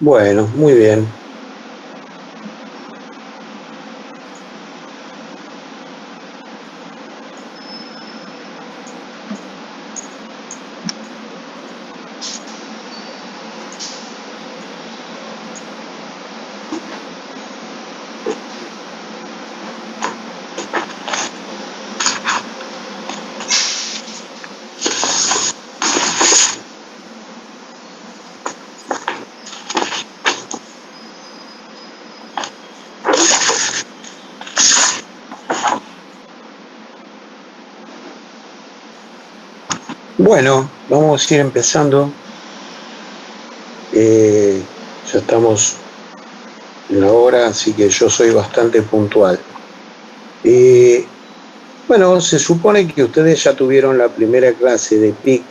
Bueno, muy bien. Bueno, vamos a ir empezando. Ya estamos en la hora, así que yo soy bastante puntual. Eh, bueno, se supone que ustedes ya tuvieron la primera clase de PIC,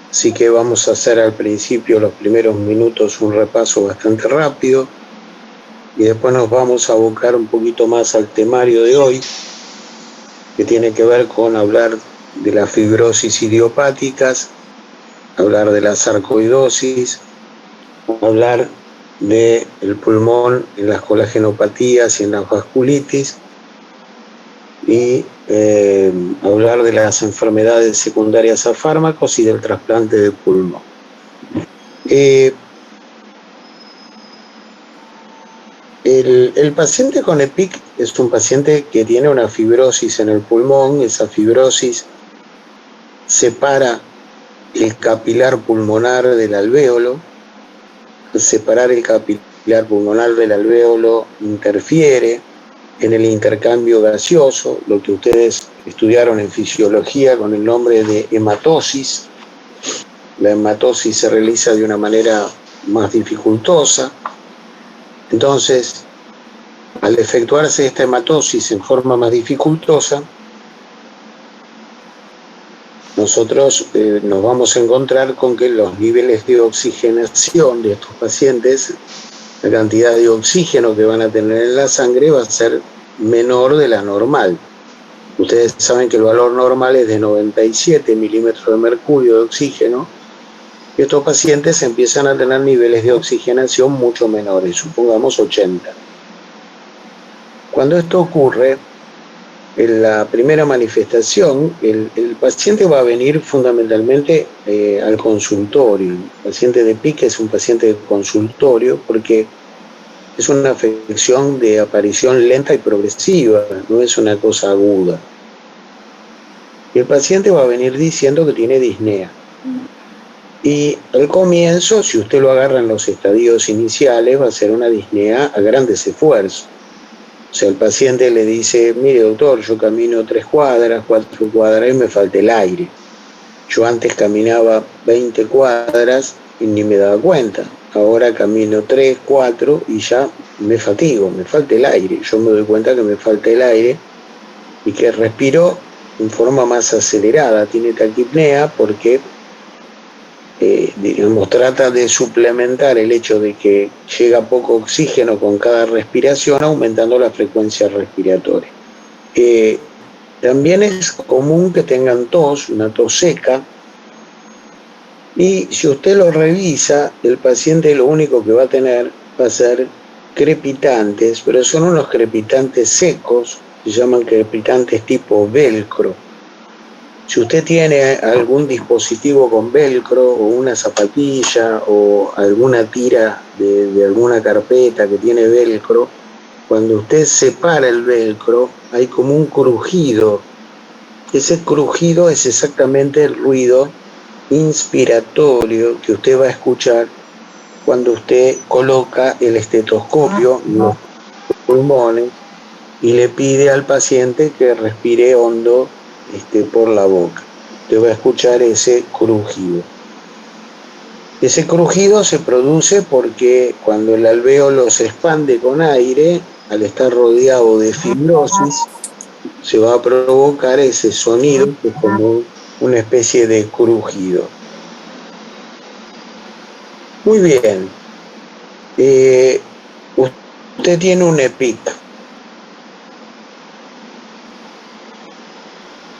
así que vamos a hacer al principio, los primeros minutos, un repaso bastante rápido y después nos vamos a abocar un poquito más al temario de hoy, que tiene que ver con hablar de las fibrosis idiopáticas, hablar de la sarcoidosis, hablar del pulmón en las colagenopatías y en las vasculitis y hablar de las enfermedades secundarias a fármacos y del trasplante de pulmón. El paciente con EPIC es un paciente que tiene una fibrosis en el pulmón. Esa fibrosis separa el capilar pulmonar del alvéolo. Al separar el capilar pulmonar del alvéolo interfiere en el intercambio gaseoso, lo que ustedes estudiaron en fisiología con el nombre de hematosis. La hematosis se realiza de una manera más dificultosa. Entonces, al efectuarse esta hematosis en forma más dificultosa, nosotros nos vamos a encontrar con que los niveles de oxigenación de estos pacientes, la cantidad de oxígeno que van a tener en la sangre va a ser menor de la normal. Ustedes saben que el valor normal es de 97 milímetros de mercurio de oxígeno, y estos pacientes empiezan a tener niveles de oxigenación mucho menores, supongamos 80. Cuando esto ocurre, en la primera manifestación, el paciente va a venir fundamentalmente al consultorio. El paciente de PIC es un paciente de consultorio porque es una afección de aparición lenta y progresiva, no es una cosa aguda. Y el paciente va a venir diciendo que tiene disnea. Y al comienzo, si usted lo agarra en los estadios iniciales, va a ser una disnea a grandes esfuerzos. O sea, el paciente le dice, mire doctor, yo camino 3 cuadras, 4 cuadras y me falta el aire. Yo antes caminaba 20 cuadras y ni me daba cuenta. Ahora camino 3, 4 y ya me fatigo, me falta el aire. Yo me doy cuenta que me falta el aire y que respiro en forma más acelerada. Tiene taquipnea porque digamos, trata de suplementar el hecho de que llega poco oxígeno con cada respiración, aumentando la frecuencia respiratoria. También es común que tengan tos, una tos seca, y si usted lo revisa, el paciente lo único que va a tener va a ser crepitantes, pero son unos crepitantes secos, se llaman crepitantes tipo velcro. Si usted tiene algún dispositivo con velcro o una zapatilla o alguna tira de alguna carpeta que tiene velcro, cuando usted separa el velcro hay como un crujido. Ese crujido es exactamente el ruido inspiratorio que usted va a escuchar cuando usted coloca el estetoscopio en los pulmones y le pide al paciente que respire hondo por la boca. Usted va a escuchar ese crujido. Ese crujido se produce porque cuando el alvéolo se expande con aire, al estar rodeado de fibrosis, se va a provocar ese sonido que es como una especie de crujido. Muy bien. Usted tiene un EPIC.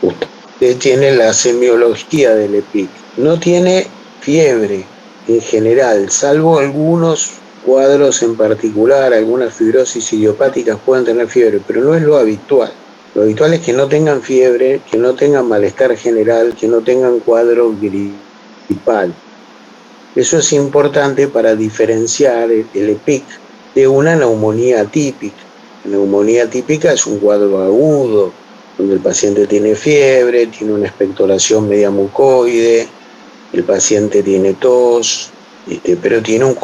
Usted tiene la semiología del EPIC. No tiene fiebre. en general, salvo algunos cuadros en particular, algunas fibrosis idiopáticas pueden tener fiebre, pero no es lo habitual. Lo habitual es que no tengan fiebre, que no tengan malestar general, que no tengan cuadro gripal. Eso es importante para diferenciar el EPIC de una neumonía atípica. La neumonía atípica es un cuadro agudo, donde el paciente tiene fiebre, tiene una expectoración media mucoide, el paciente tiene tos, pero tiene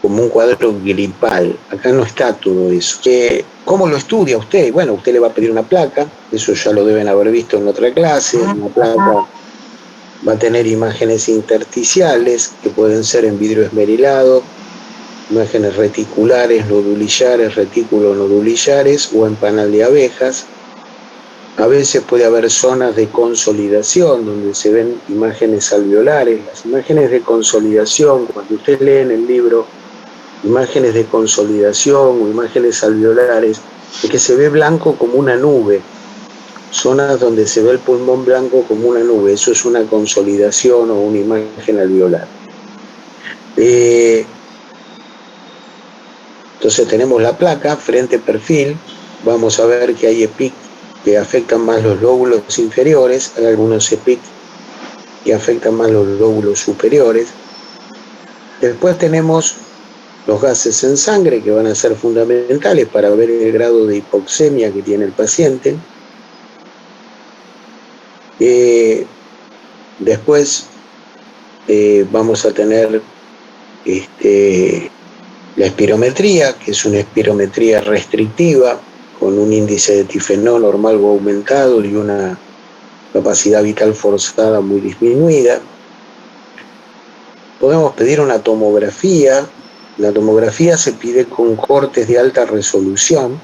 como un cuadro gripal. Acá no está todo eso. ¿Cómo lo estudia usted? Bueno, usted le va a pedir una placa, eso ya lo deben haber visto en otra clase. Una placa va a tener imágenes intersticiales que pueden ser en vidrio esmerilado, imágenes reticulares, nodulillares, retículo-nodulillares o en panal de abejas. A veces puede haber zonas de consolidación donde se ven imágenes alveolares. Las imágenes de consolidación, cuando usted lee en el libro imágenes de consolidación o imágenes alveolares, es que se ve blanco como una nube, zonas donde se ve el pulmón blanco como una nube, eso es una consolidación o una imagen alveolar. Entonces tenemos la placa, frente perfil, vamos a ver que hay EPIC que afectan más los lóbulos inferiores, hay algunos EPIC que afectan más los lóbulos superiores. Después tenemos los gases en sangre que van a ser fundamentales para ver el grado de hipoxemia que tiene el paciente. Después vamos a tener la espirometría, que es una espirometría restrictiva con un índice de tifenol normal o aumentado y una capacidad vital forzada muy disminuida. Podemos pedir una tomografía. La tomografía se pide con cortes de alta resolución.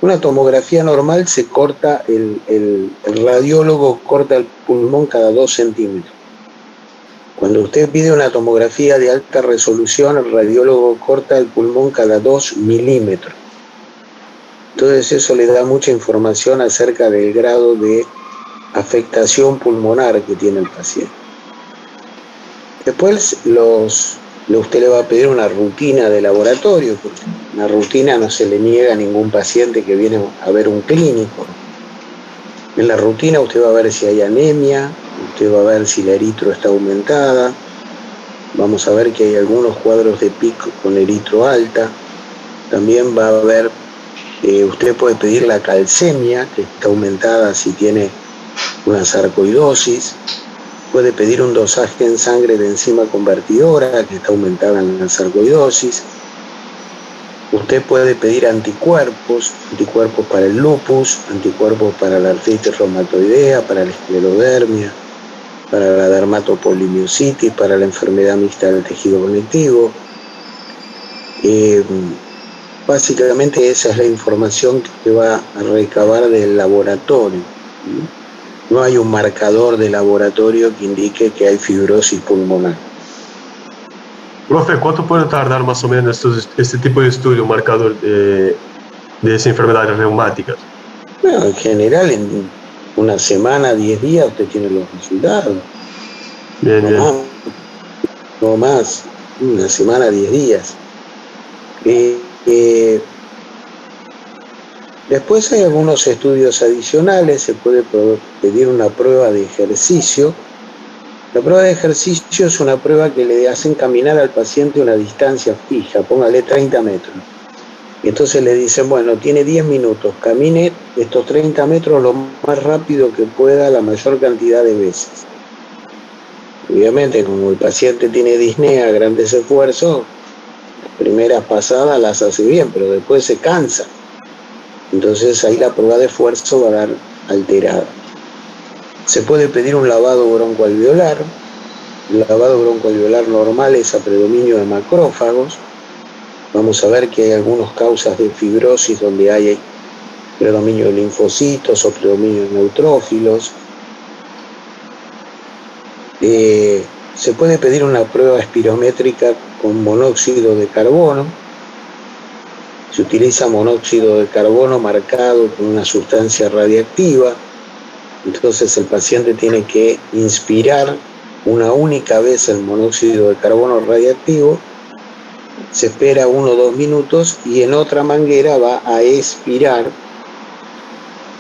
Una tomografía normal se corta, el radiólogo corta el pulmón cada 2 centímetros. Cuando usted pide una tomografía de alta resolución, el radiólogo corta el pulmón cada 2 milímetros. Entonces eso le da mucha información acerca del grado de afectación pulmonar que tiene el paciente. Después usted le va a pedir una rutina de laboratorio, porque una rutina no se le niega a ningún paciente que viene a ver un clínico. En la rutina usted va a ver si hay anemia, usted va a ver si la eritro está aumentada, vamos a ver que hay algunos cuadros de PIC con eritro alta, también va a ver, usted puede pedir la calcemia, que está aumentada si tiene una sarcoidosis, puede pedir un dosaje en sangre de enzima convertidora, que está aumentada en la sarcoidosis. Usted puede pedir anticuerpos para el lupus, anticuerpos para la artritis reumatoidea, para la esclerodermia, para la dermatopolimiositis, para la enfermedad mixta del tejido conectivo. Básicamente esa es la información que usted va a recabar del laboratorio. No hay un marcador de laboratorio que indique que hay fibrosis pulmonar. Profe, ¿cuánto puede tardar más o menos este tipo de estudio, marcador de esas enfermedades reumáticas? Bueno, en general, en una semana, 10 días, usted tiene los resultados. Bien, No más, una semana, 10 días. Después hay algunos estudios adicionales, se puede pedir una prueba de ejercicio. La prueba de ejercicio es una prueba que le hacen caminar al paciente una distancia fija, póngale 30 metros. Entonces le dicen, bueno, tiene 10 minutos, camine estos 30 metros lo más rápido que pueda, la mayor cantidad de veces. Obviamente, como el paciente tiene disnea, grandes esfuerzos, las primeras pasadas las hace bien, pero después se cansa. Entonces ahí la prueba de esfuerzo va a dar alterada. Se puede pedir un lavado broncoalveolar. El lavado broncoalveolar normal es a predominio de macrófagos. Vamos a ver que hay algunas causas de fibrosis donde hay predominio de linfocitos o predominio de neutrófilos. Se puede pedir una prueba espirométrica con monóxido de carbono. Se utiliza monóxido de carbono marcado con una sustancia radiactiva. Entonces el paciente tiene que inspirar una única vez el monóxido de carbono radiactivo, se espera 1 o 2 minutos y en otra manguera va a expirar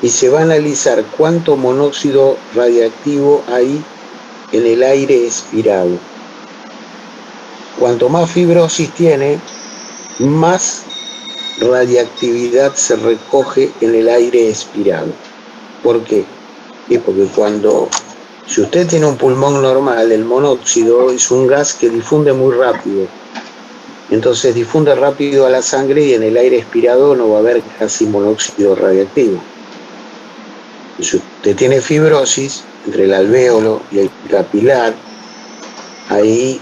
y se va a analizar cuánto monóxido radiactivo hay en el aire expirado. Cuanto más fibrosis tiene, más radiactividad se recoge en el aire expirado. ¿Por qué? Porque si usted tiene un pulmón normal, el monóxido es un gas que difunde muy rápido. Entonces difunde rápido a la sangre y en el aire expirado no va a haber casi monóxido radiactivo. Si usted tiene fibrosis entre el alvéolo y el capilar, ahí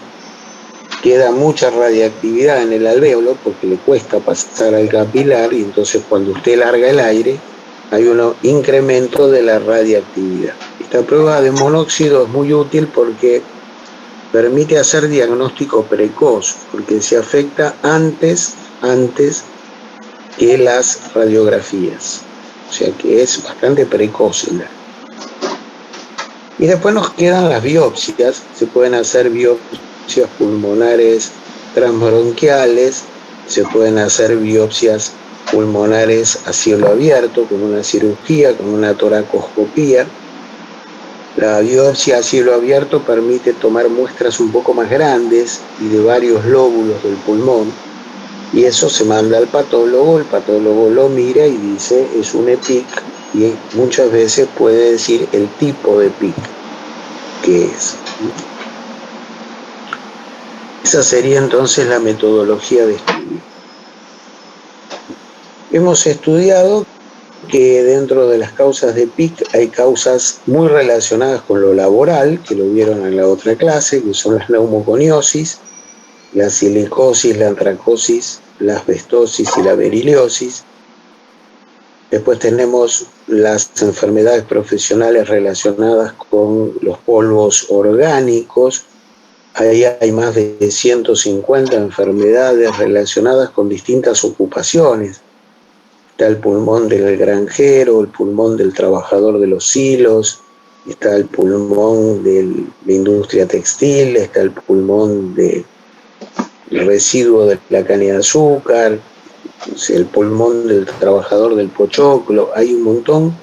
queda mucha radiactividad en el alvéolo porque le cuesta pasar al capilar y entonces cuando usted larga el aire hay un incremento de la radiactividad. Esta prueba de monóxido es muy útil porque permite hacer diagnóstico precoz, porque se afecta antes que las radiografías. O sea que es bastante precoz. Y después nos quedan las biopsias. Se pueden hacer biopsias pulmonares transbronquiales, se pueden hacer biopsias pulmonares a cielo abierto, con una cirugía, con una toracoscopía. La biopsia a cielo abierto permite tomar muestras un poco más grandes y de varios lóbulos del pulmón, y eso se manda al patólogo, el patólogo lo mira y dice es un EPIC, y muchas veces puede decir el tipo de EPIC que es. Esa sería entonces la metodología de estudio. Hemos estudiado que dentro de las causas de PIC hay causas muy relacionadas con lo laboral, que lo vieron en la otra clase, que son las neumoconiosis, la silicosis, la antracosis, la asbestosis y la beriliosis. Después tenemos las enfermedades profesionales relacionadas con los polvos orgánicos. Ahí hay más de 150 enfermedades relacionadas con distintas ocupaciones. Está el pulmón del granjero, el pulmón del trabajador de los silos, está el pulmón de la industria textil, está el pulmón del residuo de la caña de azúcar, el pulmón del trabajador del pochoclo. Hay un montón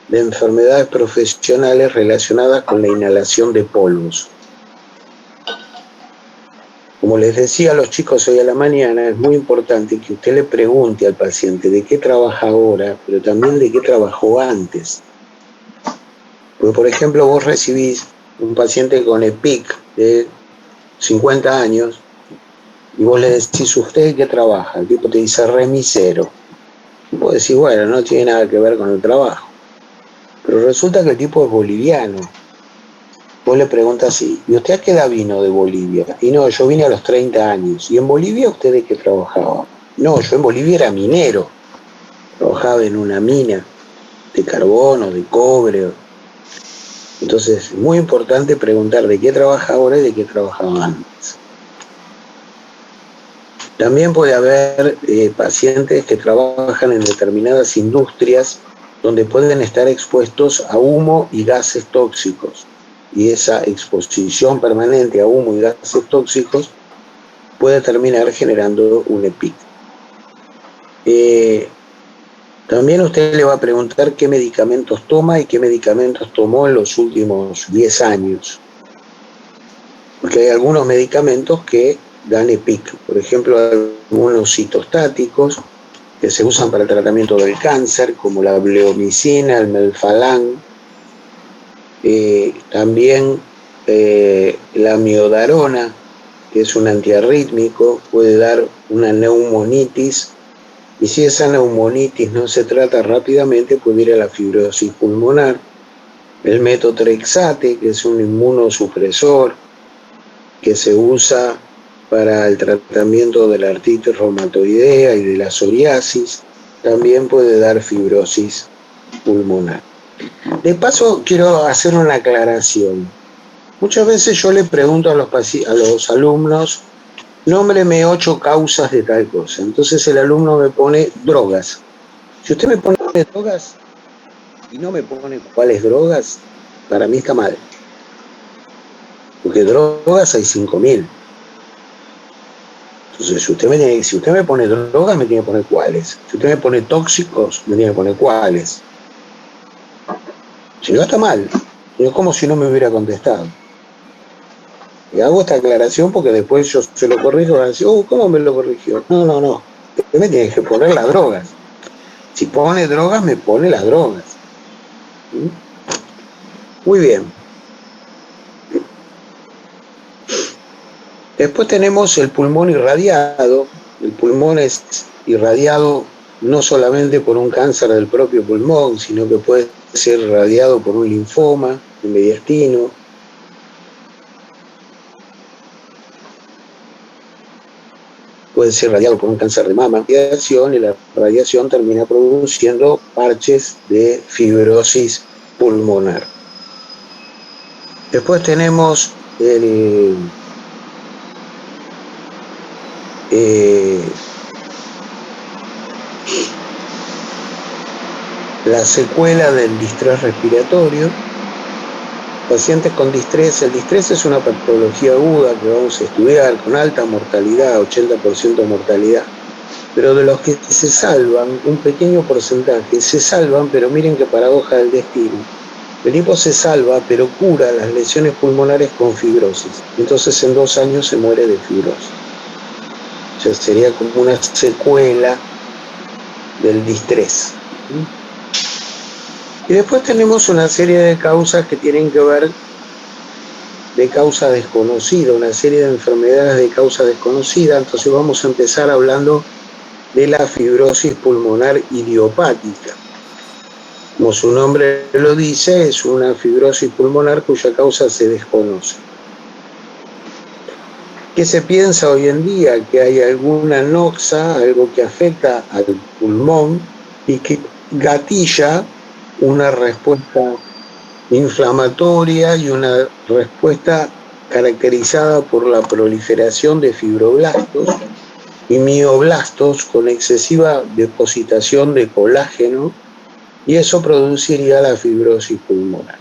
de enfermedades profesionales relacionadas con la inhalación de polvos. Como les decía a los chicos hoy a la mañana, es muy importante que usted le pregunte al paciente de qué trabaja ahora, pero también de qué trabajó antes. Porque, por ejemplo, vos recibís un paciente con EPIC de 50 años y vos le decís, ¿usted de qué trabaja? El tipo te dice remisero. Y vos decís, bueno, no tiene nada que ver con el trabajo. Pero resulta que el tipo es boliviano. Vos le preguntas, ¿y usted a qué edad vino de Bolivia? Y no, yo vine a los 30 años. ¿Y en Bolivia usted de qué trabajaba? No, yo en Bolivia era minero. Trabajaba en una mina de carbón o de cobre. Entonces, es muy importante preguntar de qué trabaja ahora y de qué trabajaba antes. También puede haber pacientes que trabajan en determinadas industrias donde pueden estar expuestos a humo y gases tóxicos. Y esa exposición permanente a humo y gases tóxicos puede terminar generando un EPIC. También usted le va a preguntar qué medicamentos toma y qué medicamentos tomó en los últimos 10 años. Porque hay algunos medicamentos que dan EPIC. Por ejemplo, algunos citostáticos que se usan para el tratamiento del cáncer, como la bleomicina, el melphalan. También la miodarona, que es un antiarrítmico, puede dar una neumonitis, y si esa neumonitis no se trata rápidamente puede ir a la fibrosis pulmonar. El metotrexate, que es un inmunosupresor que se usa para el tratamiento de la artritis reumatoidea y de la psoriasis, también puede dar fibrosis pulmonar. De paso, quiero hacer una aclaración. Muchas veces yo le pregunto a los alumnos, nómbreme 8 causas de tal cosa. Entonces el alumno me pone drogas. Si usted me pone drogas, y no me pone cuáles drogas, para mí está mal. Porque drogas hay 5.000. Entonces, si usted me pone drogas, me tiene que poner cuáles. Si usted me pone tóxicos, me tiene que poner cuáles. Si no, está mal. Es como si no me hubiera contestado. Y hago esta aclaración porque después yo se lo corrijo y van a decir, ¿cómo me lo corrigió? No. Usted me tiene que poner las drogas. Si pone drogas, me pone las drogas. Muy bien. Después tenemos el pulmón irradiado. El pulmón es irradiado no solamente por un cáncer del propio pulmón, sino que puede ser irradiado por un linfoma, un mediastino. Puede ser radiado por un cáncer de mama. Y la radiación termina produciendo parches de fibrosis pulmonar. Después tenemos la secuela del distrés respiratorio. Pacientes con distrés. El distrés es una patología aguda que vamos a estudiar con alta mortalidad, 80% de mortalidad. Pero de los que se salvan, un pequeño porcentaje se salvan, pero miren qué paradoja del destino. El tipo se salva, pero cura las lesiones pulmonares con fibrosis. Entonces en 2 años se muere de fibrosis. O sea, sería como una secuela del distrés. Y después tenemos una serie de causas que tienen que ver de causa desconocida, una serie de enfermedades de causa desconocida. Entonces vamos a empezar hablando de la fibrosis pulmonar idiopática. Como su nombre lo dice, es una fibrosis pulmonar cuya causa se desconoce. ¿Qué se piensa hoy en día? Que hay alguna noxa, algo que afecta al pulmón y que gatilla una respuesta inflamatoria y una respuesta caracterizada por la proliferación de fibroblastos y mioblastos con excesiva depositación de colágeno, y eso produciría la fibrosis pulmonar.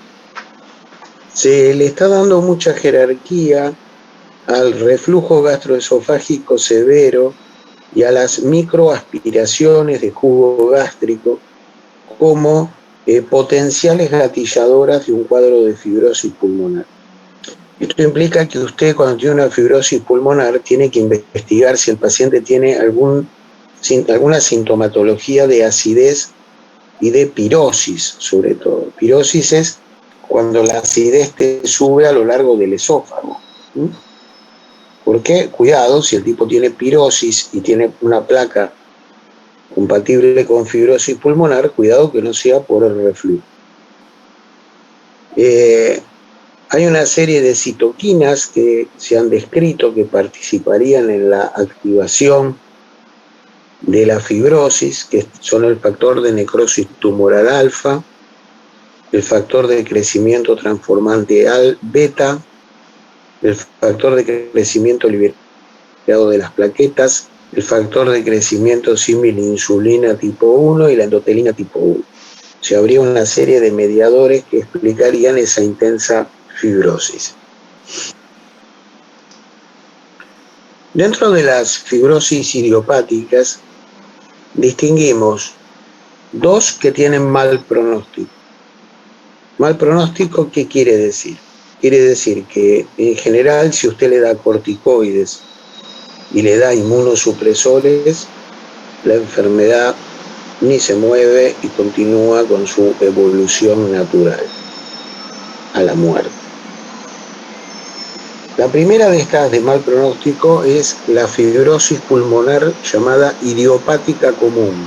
Se le está dando mucha jerarquía al reflujo gastroesofágico severo y a las microaspiraciones de jugo gástrico como potenciales gatilladoras de un cuadro de fibrosis pulmonar. Esto implica que usted, cuando tiene una fibrosis pulmonar, tiene que investigar si el paciente tiene alguna sintomatología de acidez y de pirosis, sobre todo. Pirosis es cuando la acidez te sube a lo largo del esófago. Porque, cuidado, si el tipo tiene pirosis y tiene una placa compatible con fibrosis pulmonar, cuidado que no sea por el reflujo. Hay una serie de citoquinas que se han descrito que participarían en la activación de la fibrosis, que son el factor de necrosis tumoral alfa, el factor de crecimiento transformante beta, el factor de crecimiento liberado de las plaquetas, el factor de crecimiento insulina tipo 1 y la endotelina tipo 1. O sea, habría una serie de mediadores que explicarían esa intensa fibrosis. Dentro de las fibrosis idiopáticas distinguimos 2 que tienen mal pronóstico. Mal pronóstico, ¿qué quiere decir? Quiere decir que en general, si usted le da corticoides y le da inmunosupresores, la enfermedad ni se mueve y continúa con su evolución natural a la muerte. La primera de estas de mal pronóstico es la fibrosis pulmonar llamada idiopática común.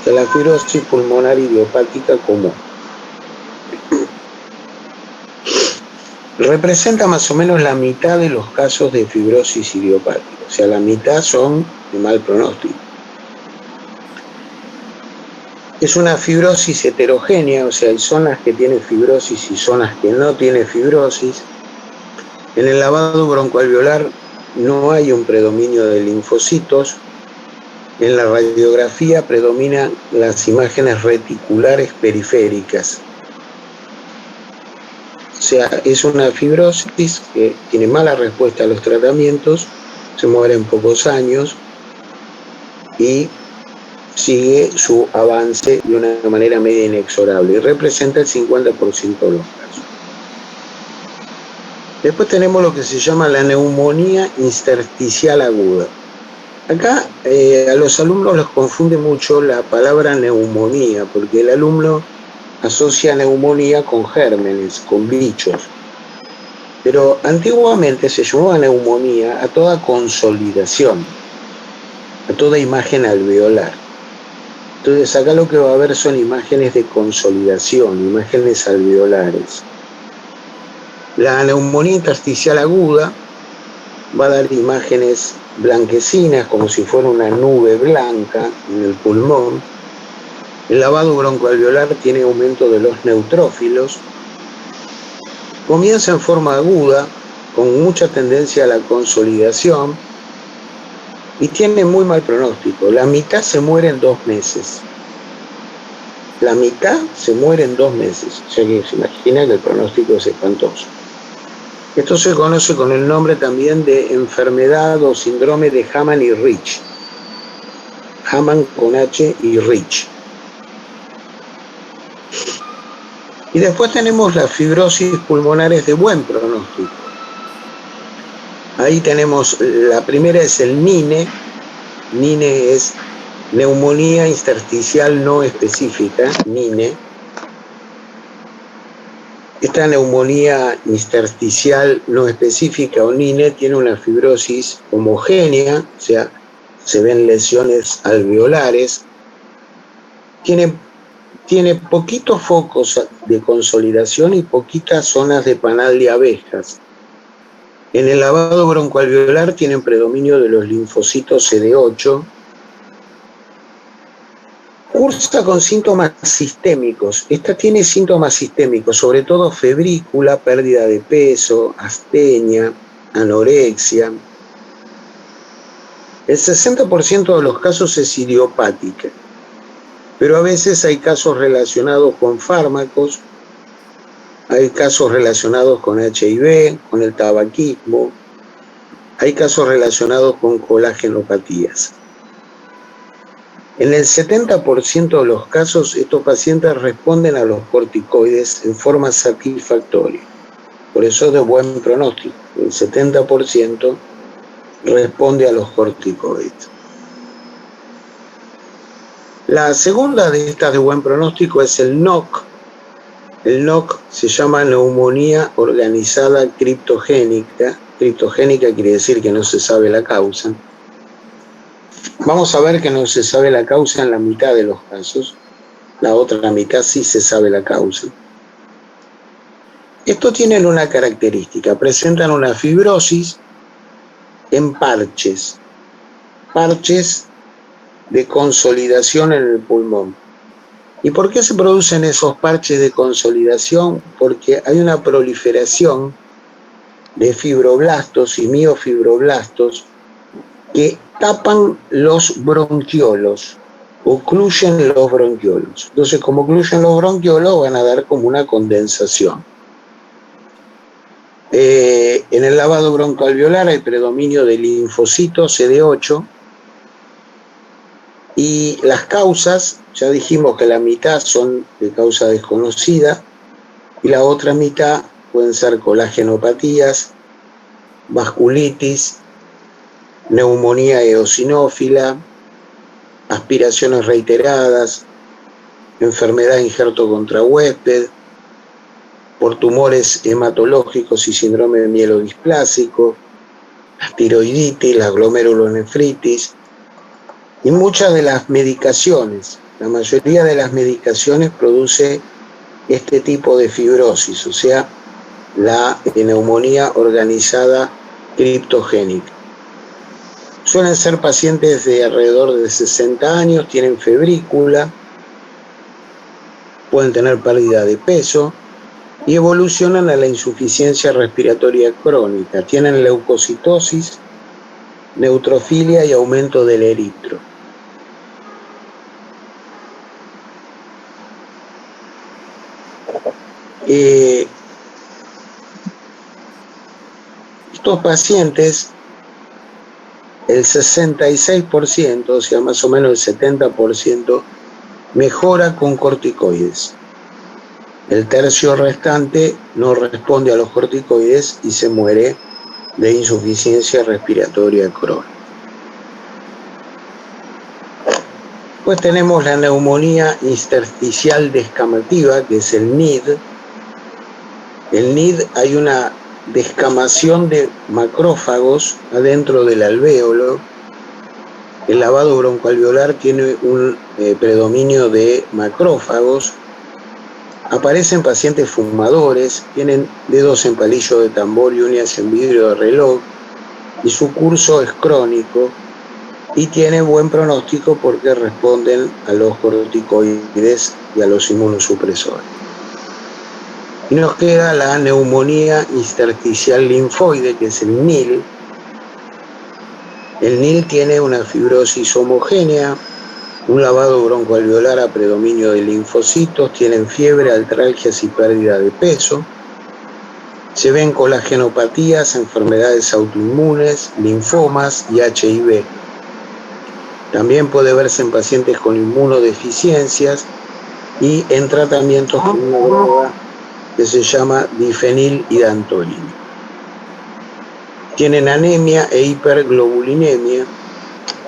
O sea, la fibrosis pulmonar idiopática común representa más o menos la mitad de los casos de fibrosis idiopática. O sea, la mitad son de mal pronóstico. Es una fibrosis heterogénea, o sea, hay zonas que tienen fibrosis y zonas que no tienen fibrosis. En el lavado broncoalveolar no hay un predominio de linfocitos, En la radiografía predominan las imágenes reticulares periféricas. O sea, es una fibrosis que tiene mala respuesta a los tratamientos, se muere en pocos años y sigue su avance de una manera media inexorable y representa el 50% de los casos. Después tenemos lo que se llama la neumonía intersticial aguda. Acá a los alumnos los confunde mucho la palabra neumonía, porque el alumno asocia neumonía con gérmenes, con bichos. Pero antiguamente se llamaba neumonía a toda consolidación, a toda imagen alveolar. Entonces acá lo que va a haber son imágenes de consolidación, imágenes alveolares. La neumonía intersticial aguda va a dar imágenes blanquecinas, como si fuera una nube blanca en el pulmón. El lavado broncoalveolar tiene aumento de los neutrófilos. Comienza en forma aguda, con mucha tendencia a la consolidación, y tiene muy mal pronóstico. La mitad se muere en 2 meses. La mitad se muere en 2 meses. O sea que se imagina que el pronóstico es espantoso. Esto se conoce con el nombre también de enfermedad o síndrome de Hamann y Rich. Hamann con H y Rich. Y después tenemos las fibrosis pulmonares de buen pronóstico. Ahí tenemos, la primera es el NINE. NINE es neumonía intersticial no específica, NINE. Esta neumonía intersticial no específica o NINE tiene una fibrosis homogénea, o sea, se ven lesiones alveolares, tiene poquitos focos de consolidación y poquitas zonas de panal de abejas. En el lavado broncoalveolar tienen predominio de los linfocitos CD8. Cursa con síntomas sistémicos. Esta tiene síntomas sistémicos, sobre todo febrícula, pérdida de peso, astenia, anorexia. El 60% de los casos es idiopática, pero a veces hay casos relacionados con fármacos, hay casos relacionados con HIV, con el tabaquismo, hay casos relacionados con colagenopatías. En el 70% de los casos, estos pacientes responden a los corticoides en forma satisfactoria. Por eso es de buen pronóstico. El 70% responde a los corticoides. La segunda de estas de buen pronóstico es el NOC. El NOC se llama neumonía organizada criptogénica. Criptogénica quiere decir que no se sabe la causa. Vamos a ver que no se sabe la causa en la mitad de los casos. La otra mitad sí se sabe la causa. Estos tienen una característica. Presentan una fibrosis en parches. Parches de consolidación en el pulmón. ¿Y por qué se producen esos parches de consolidación? Porque hay una proliferación de fibroblastos y miofibroblastos que tapan los bronquiolos, ocluyen los bronquiolos. Entonces, como ocluyen los bronquiolos, van a dar como una condensación. En el lavado broncoalveolar hay predominio de linfocitos CD8 y las causas, ya dijimos que la mitad son de causa desconocida y la otra mitad pueden ser colagenopatías, vasculitis, neumonía eosinófila, aspiraciones reiteradas, enfermedad de injerto contrahuésped, por tumores hematológicos y síndrome mielodisplásico, la tiroiditis, la glomerulonefritis y muchas de las medicaciones. La mayoría de las medicaciones produce este tipo de fibrosis, o sea, la neumonía organizada criptogénica. Suelen ser pacientes de alrededor de 60 años, tienen febrícula, pueden tener pérdida de peso y evolucionan a la insuficiencia respiratoria crónica. Tienen leucocitosis, neutrofilia y aumento del eritro. Estos pacientes, el 66%, o sea, más o menos el 70%, mejora con corticoides. El tercio restante no responde a los corticoides y se muere de insuficiencia respiratoria crónica. Después tenemos la neumonía intersticial descamativa, que es el NID. El NID, hay una descamación de macrófagos adentro del alvéolo. El lavado broncoalveolar tiene un predominio de macrófagos. Aparecen pacientes fumadores, tienen dedos en palillo de tambor y uñas en vidrio de reloj, y su curso es crónico y tiene buen pronóstico porque responden a los corticoides y a los inmunosupresores. Y nos queda la neumonía intersticial linfoide, que es el NIL. El NIL tiene una fibrosis homogénea, un lavado broncoalveolar a predominio de linfocitos, tienen fiebre, artralgias y pérdida de peso. Se ven colagenopatías, enfermedades autoinmunes, linfomas y HIV. También puede verse en pacientes con inmunodeficiencias y en tratamientos con una droga que se llama difenilidantolina. Tienen anemia e hiperglobulinemia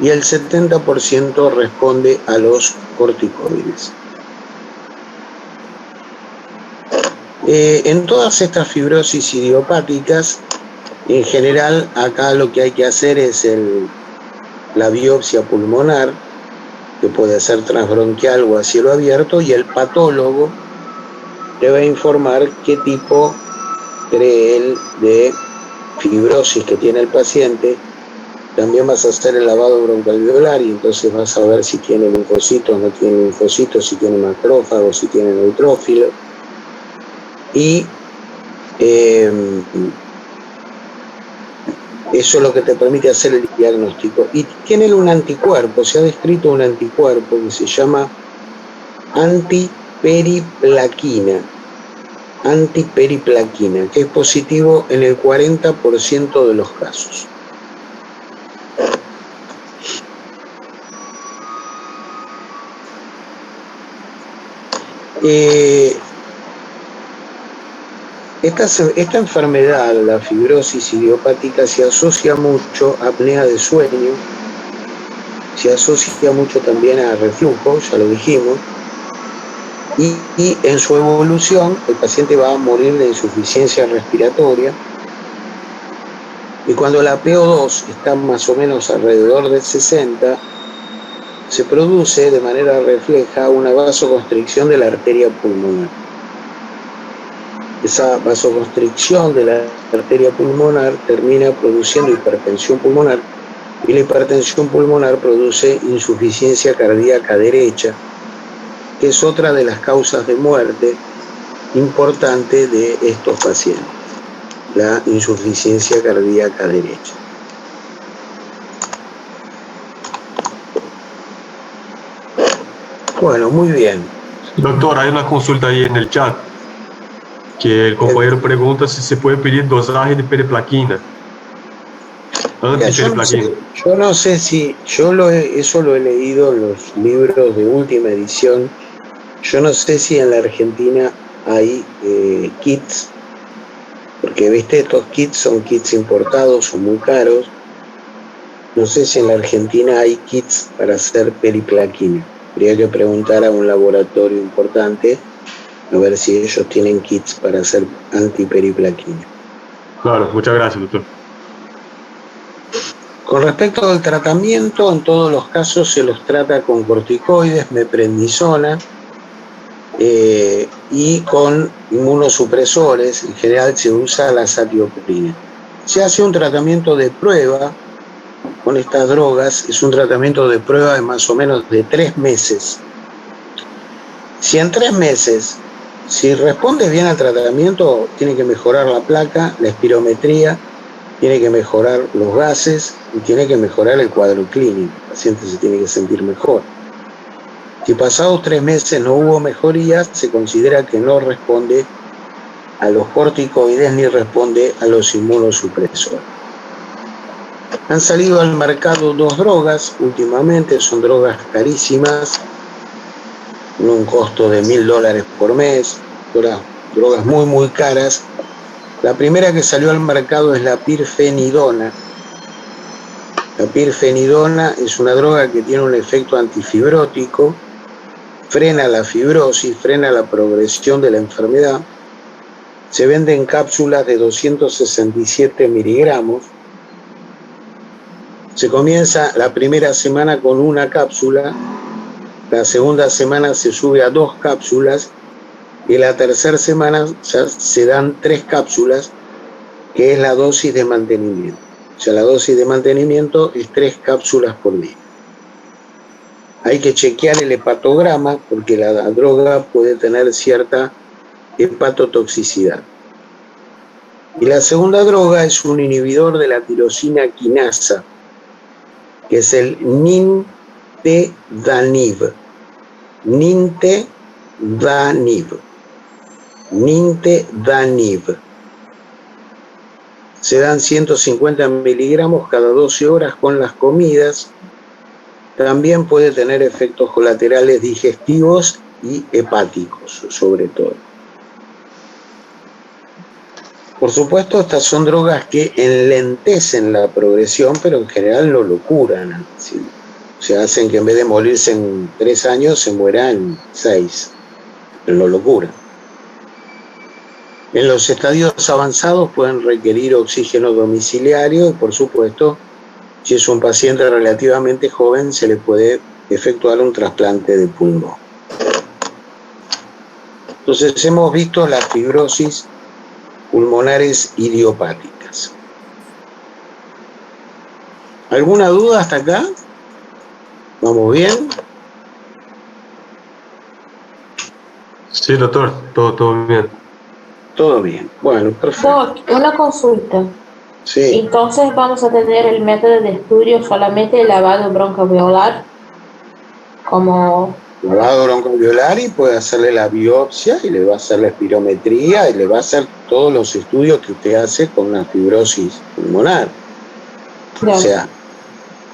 y el 70% responde a los corticoides. En todas estas fibrosis idiopáticas, en general, acá lo que hay que hacer es la biopsia pulmonar, que puede ser transbronquial o a cielo abierto, y el patólogo debe informar qué tipo cree él de fibrosis que tiene el paciente. También vas a hacer el lavado broncoalveolar y entonces vas a ver si tiene linfocitos, no tiene linfocitos, si tiene macrófagos, si tiene neutrófilos. Y eso es lo que te permite hacer el diagnóstico. Y tienen un anticuerpo, se ha descrito un anticuerpo que se llama antiperiplaquina, que es positivo en el 40% de los casos. Esta enfermedad, la fibrosis idiopática, se asocia mucho a apnea de sueño, se asocia mucho también a reflujo, ya lo dijimos, y en su evolución el paciente va a morir de insuficiencia respiratoria, y cuando la PO2 está más o menos alrededor de 60, se produce de manera refleja una vasoconstricción de la arteria pulmonar. Esa vasoconstricción de la arteria pulmonar termina produciendo hipertensión pulmonar, y la hipertensión pulmonar produce insuficiencia cardíaca derecha, que es otra de las causas de muerte importante de estos pacientes, la insuficiencia cardíaca derecha. Bueno, muy bien. Doctor, hay una consulta ahí en el chat, que el compañero pregunta si se puede pedir dosaje de periplaquina. Yo no sé si, eso lo he leído en los libros de última edición. Yo no sé si en la Argentina hay kits, porque viste, estos kits son kits importados, son muy caros. No sé si en la Argentina hay kits para hacer periplaquina. Habría que preguntar a un laboratorio importante a ver si ellos tienen kits para hacer antiperiplaquina. Claro, muchas gracias, doctor. Con respecto al tratamiento, en todos los casos se los trata con corticoides, meprednisona, y con inmunosupresores. En general se usa la azatioprina. Se hace un tratamiento de prueba con estas drogas, es un tratamiento de prueba de más o menos de 3 meses. Si en 3 meses, si respondes bien al tratamiento, tiene que mejorar la placa, la espirometría, tiene que mejorar los gases y tiene que mejorar el cuadro clínico. El paciente se tiene que sentir mejor. Si pasados 3 meses no hubo mejoría, se considera que no responde a los corticoides ni responde a los inmunosupresores. Han salido al mercado 2 drogas últimamente, son drogas carísimas, con un costo de $1000 por mes, drogas muy muy caras. La primera que salió al mercado es la pirfenidona. La pirfenidona es una droga que tiene un efecto antifibrótico, frena la fibrosis, frena la progresión de la enfermedad. Se vende en cápsulas de 267 miligramos. Se comienza la primera semana con una cápsula, la segunda semana se sube a 2 cápsulas y la tercera semana ya se dan 3 cápsulas, que es la dosis de mantenimiento. O sea, la dosis de mantenimiento es 3 cápsulas por día. Hay que chequear el hepatograma porque la droga puede tener cierta hepatotoxicidad. Y la segunda droga es un inhibidor de la tirosina quinasa, que es el nintedanib. Nintedanib. Se dan 150 miligramos cada 12 horas con las comidas. También puede tener efectos colaterales digestivos y hepáticos, sobre todo. Por supuesto, estas son drogas que enlentecen la progresión, pero en general no lo curan. ¿Sí? O sea, hacen que en vez de morirse en 3 años, se muera en 6. Pero no lo curan. En los estadios avanzados pueden requerir oxígeno domiciliario y, por supuesto, si es un paciente relativamente joven, se le puede efectuar un trasplante de pulmón. Entonces, hemos visto las fibrosis pulmonares idiopáticas. ¿Alguna duda hasta acá? ¿Vamos bien? Sí, doctor, todo bien. Todo bien. Bueno, perfecto. Doc, una consulta. Sí. Entonces vamos a tener el método de estudio solamente el lavado broncoalveolar, como Lavado broncoalveolar y puede hacerle la biopsia y le va a hacer la espirometría y le va a hacer todos los estudios que usted hace con una fibrosis pulmonar. claro. O sea,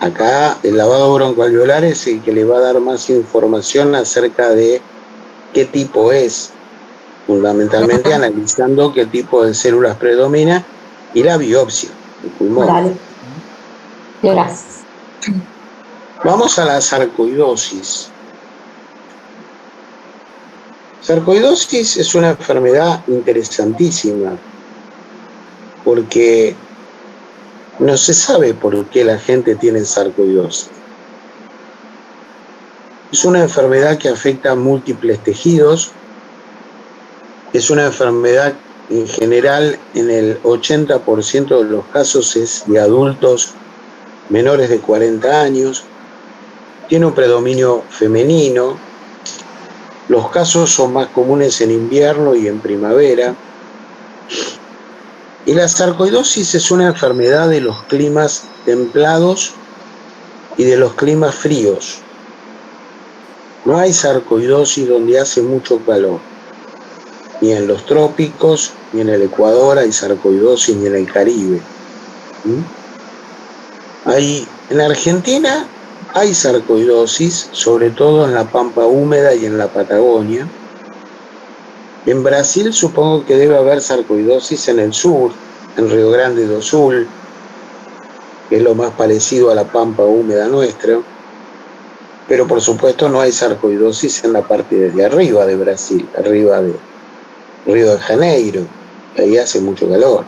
acá el lavado broncoalveolar es el que le va a dar más información acerca de qué tipo es, fundamentalmente analizando qué tipo de células predomina y la biopsia del pulmón. Dale. Gracias. Vamos a la sarcoidosis. Sarcoidosis es una enfermedad interesantísima porque no se sabe por qué la gente tiene sarcoidosis. Es una enfermedad que afecta a múltiples tejidos. Es una enfermedad en general, en el 80% de los casos es de adultos menores de 40 años. Tiene un predominio femenino. Los casos son más comunes en invierno y en primavera. Y la sarcoidosis es una enfermedad de los climas templados y de los climas fríos. No hay sarcoidosis donde hace mucho calor. Ni en los trópicos, ni en el Ecuador hay sarcoidosis, ni en el Caribe. En Argentina hay sarcoidosis, sobre todo en la pampa húmeda y en la Patagonia. En Brasil supongo que debe haber sarcoidosis en el sur, en Río Grande do Sul, que es lo más parecido a la pampa húmeda nuestra. Pero por supuesto no hay sarcoidosis en la parte de arriba de Brasil, arriba de Río de Janeiro, ahí hace mucho calor.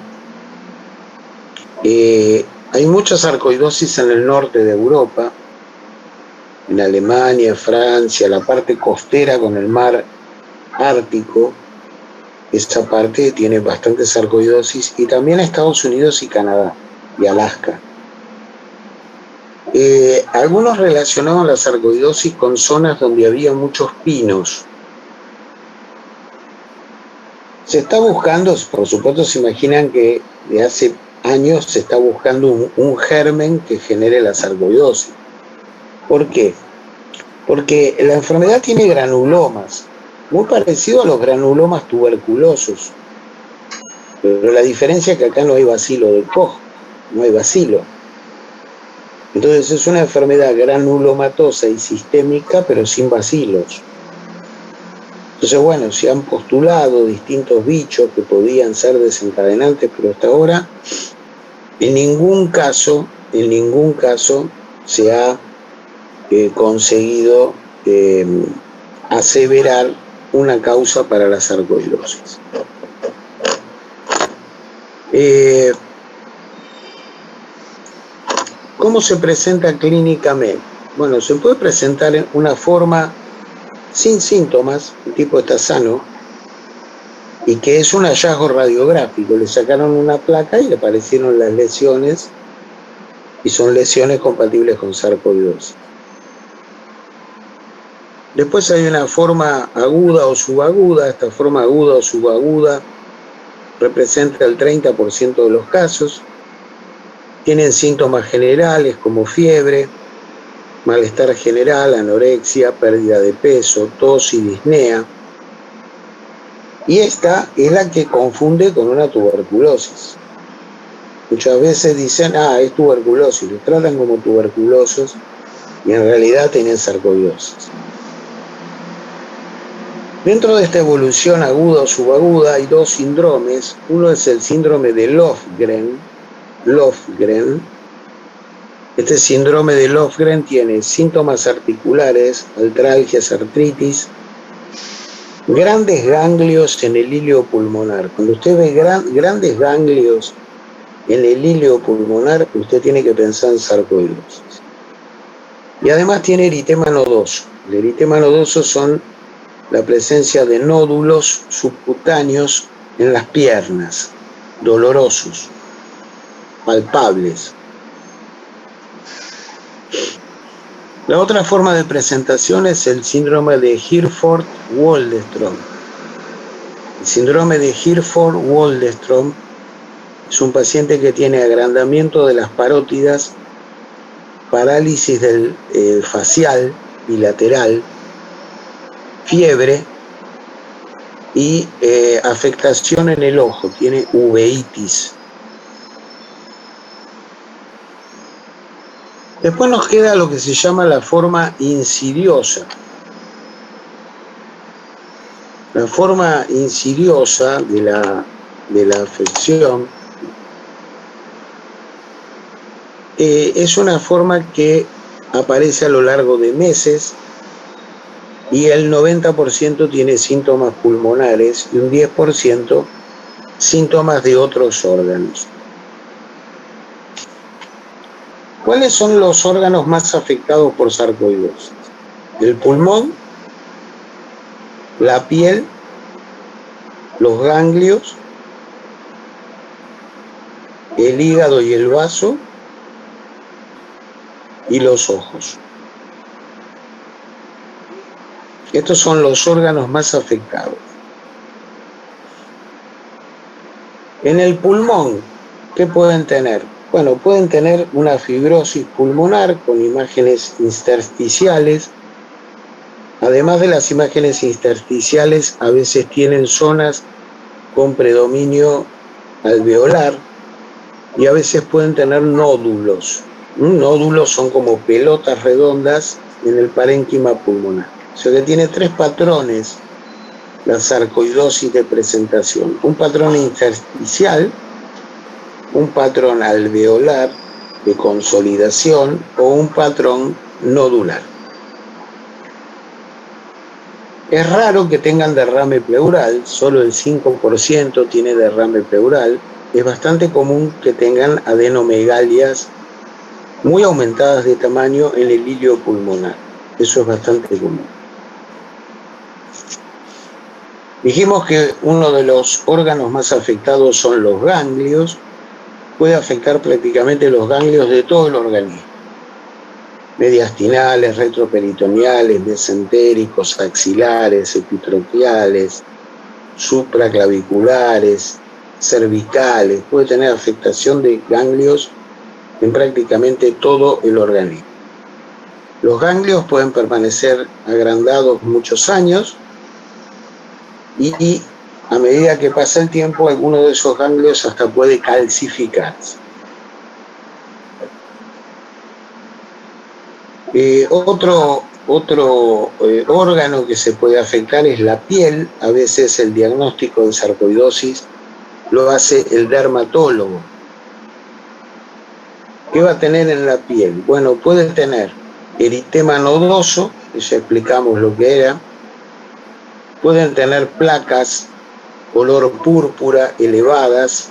Hay mucha sarcoidosis en el norte de Europa, en Alemania, Francia, la parte costera con el mar Ártico. Esta parte tiene bastante sarcoidosis, y también Estados Unidos y Canadá y Alaska. Algunos relacionaban la sarcoidosis con zonas donde había muchos pinos. Se está buscando, por supuesto se imaginan que de hace años se está buscando un germen que genere la sarcoidosis. ¿Por qué? Porque la enfermedad tiene granulomas, muy parecido a los granulomas tuberculosos. Pero la diferencia es que acá no hay bacilo de Koch, no hay bacilo. Entonces es una enfermedad granulomatosa y sistémica, pero sin bacilos. Entonces, bueno, se han postulado distintos bichos que podían ser desencadenantes, pero hasta ahora en ningún caso se ha conseguido aseverar una causa para la sarcoidosis. ¿Cómo se presenta clínicamente? Bueno, se puede presentar en una forma sin síntomas, el tipo está sano, y que es un hallazgo radiográfico. Le sacaron una placa y le aparecieron las lesiones, y son lesiones compatibles con sarcoidosis. Después hay una forma aguda o subaguda. Esta forma aguda o subaguda representa el 30% de los casos. Tienen síntomas generales como fiebre, malestar general, anorexia, pérdida de peso, tos y disnea. Y esta es la que confunde con una tuberculosis. Muchas veces dicen, es tuberculosis, lo tratan como tuberculosos y en realidad tienen sarcoidosis. Dentro de esta evolución aguda o subaguda hay dos síndromes. Uno es el síndrome de Löfgren. Este síndrome de Löfgren tiene síntomas articulares, artralgias, artritis, grandes ganglios en el híleo pulmonar. Cuando usted ve grandes ganglios en el híleo pulmonar, usted tiene que pensar en sarcoidosis. Y además tiene eritema nodoso. El eritema nodoso son la presencia de nódulos subcutáneos en las piernas, dolorosos, palpables. La otra forma de presentación es el síndrome de Herford-Waldenström. El síndrome de Herford-Waldenström es un paciente que tiene agrandamiento de las parótidas, parálisis del facial bilateral, fiebre y afectación en el ojo, tiene uveitis. Después nos queda lo que se llama la forma insidiosa. La forma insidiosa de la afección es una forma que aparece a lo largo de meses y el 90% tiene síntomas pulmonares y un 10% síntomas de otros órganos. ¿Cuáles son los órganos más afectados por sarcoidosis? El pulmón, la piel, los ganglios, el hígado y el vaso y los ojos. Estos son los órganos más afectados. En el pulmón, ¿qué pueden tener? Bueno, pueden tener una fibrosis pulmonar con imágenes intersticiales. Además de las imágenes intersticiales, a veces tienen zonas con predominio alveolar y a veces pueden tener nódulos. Nódulos son como pelotas redondas en el parénquima pulmonar. O sea que tiene tres patrones la sarcoidosis de presentación. Un patrón intersticial, un patrón alveolar de consolidación o un patrón nodular. Es raro que tengan derrame pleural, solo el 5% tiene derrame pleural. Es bastante común que tengan adenomegalias muy aumentadas de tamaño en el híleo pulmonar. Eso es bastante común. Dijimos que uno de los órganos más afectados son los ganglios. Puede afectar prácticamente los ganglios de todo el organismo. Mediastinales, retroperitoneales, mesentéricos, axilares, epitroquiales, supraclaviculares, cervicales. Puede tener afectación de ganglios en prácticamente todo el organismo. Los ganglios pueden permanecer agrandados muchos años y a medida que pasa el tiempo, alguno de esos ganglios hasta puede calcificarse. Otro órgano que se puede afectar es la piel. A veces el diagnóstico de sarcoidosis lo hace el dermatólogo. ¿Qué va a tener en la piel? Bueno, puede tener eritema nodoso, que ya explicamos lo que era. Pueden tener placas color púrpura elevadas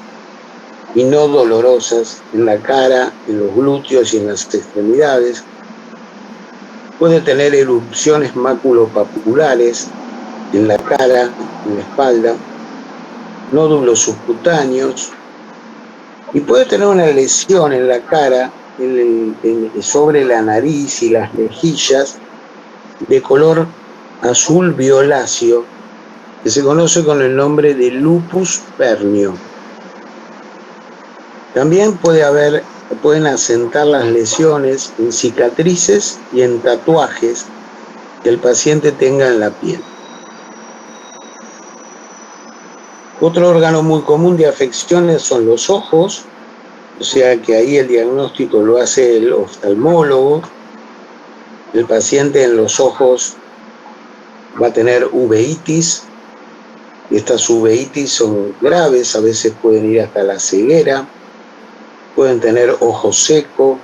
y no dolorosas en la cara, en los glúteos y en las extremidades. Puede tener erupciones maculopapulares en la cara, en la espalda, nódulos subcutáneos, y puede tener una lesión en la cara, sobre la nariz y las mejillas, de color azul violáceo, que se conoce con el nombre de lupus pernio. También pueden asentar las lesiones en cicatrices y en tatuajes que el paciente tenga en la piel. Otro órgano muy común de afecciones son los ojos, o sea que ahí el diagnóstico lo hace el oftalmólogo. El paciente en los ojos va a tener uveitis. Estas uveitis son graves, a veces pueden ir hasta la ceguera. Pueden tener ojo seco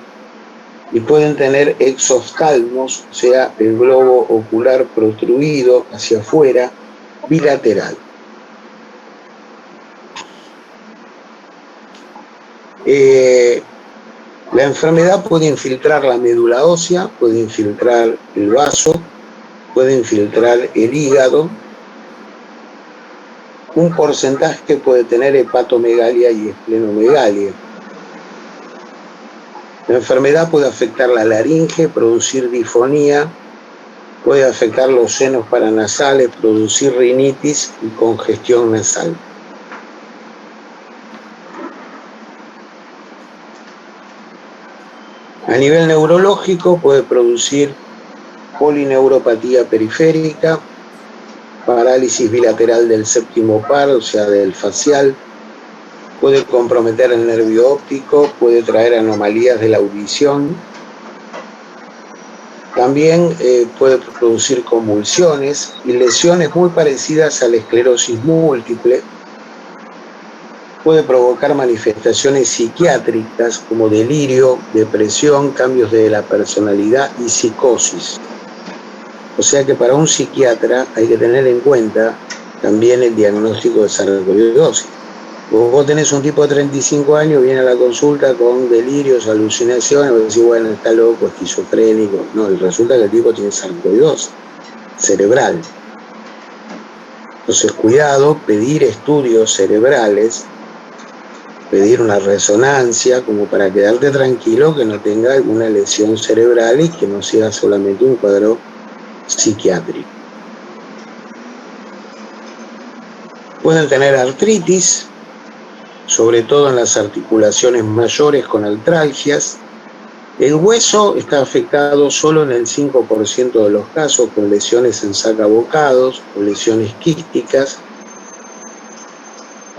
y pueden tener exoftalmos, o sea, el globo ocular protruido hacia afuera, bilateral. La enfermedad puede infiltrar la médula ósea, puede infiltrar el vaso, puede infiltrar el hígado. Un porcentaje puede tener hepatomegalia y esplenomegalia. La enfermedad puede afectar la laringe, producir disfonía, puede afectar los senos paranasales, producir rinitis y congestión nasal. A nivel neurológico puede producir polineuropatía periférica, parálisis bilateral del séptimo par, o sea, del facial, puede comprometer el nervio óptico, puede traer anomalías de la audición. También puede producir convulsiones y lesiones muy parecidas a la esclerosis múltiple. Puede provocar manifestaciones psiquiátricas como delirio, depresión, cambios de la personalidad y psicosis. O sea que para un psiquiatra hay que tener en cuenta también el diagnóstico de sarcoidosis. Vos tenés un tipo de 35 años, viene a la consulta con delirios, alucinaciones, vos decís, bueno, está loco, esquizofrénico. No, resulta que el tipo tiene sarcoidosis cerebral. Entonces, cuidado, pedir estudios cerebrales, pedir una resonancia, como para quedarte tranquilo que no tenga alguna lesión cerebral y que no sea solamente un cuadro psiquiátrico. Pueden tener artritis, sobre todo en las articulaciones mayores con artralgias. El hueso está afectado solo en el 5% de los casos, con lesiones en sacabocados o lesiones quísticas.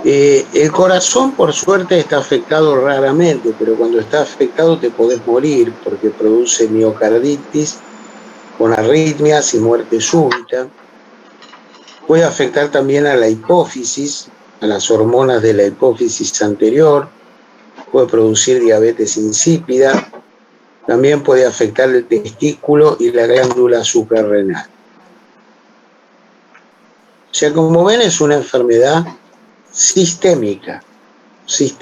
El corazón, por suerte, está afectado raramente, pero cuando está afectado te podés morir porque produce miocarditis con arritmias y muerte súbita. Puede afectar también a la hipófisis, a las hormonas de la hipófisis anterior, puede producir diabetes insípida, también puede afectar el testículo y la glándula suprarrenal. O sea, como ven, es una enfermedad sistémica. Se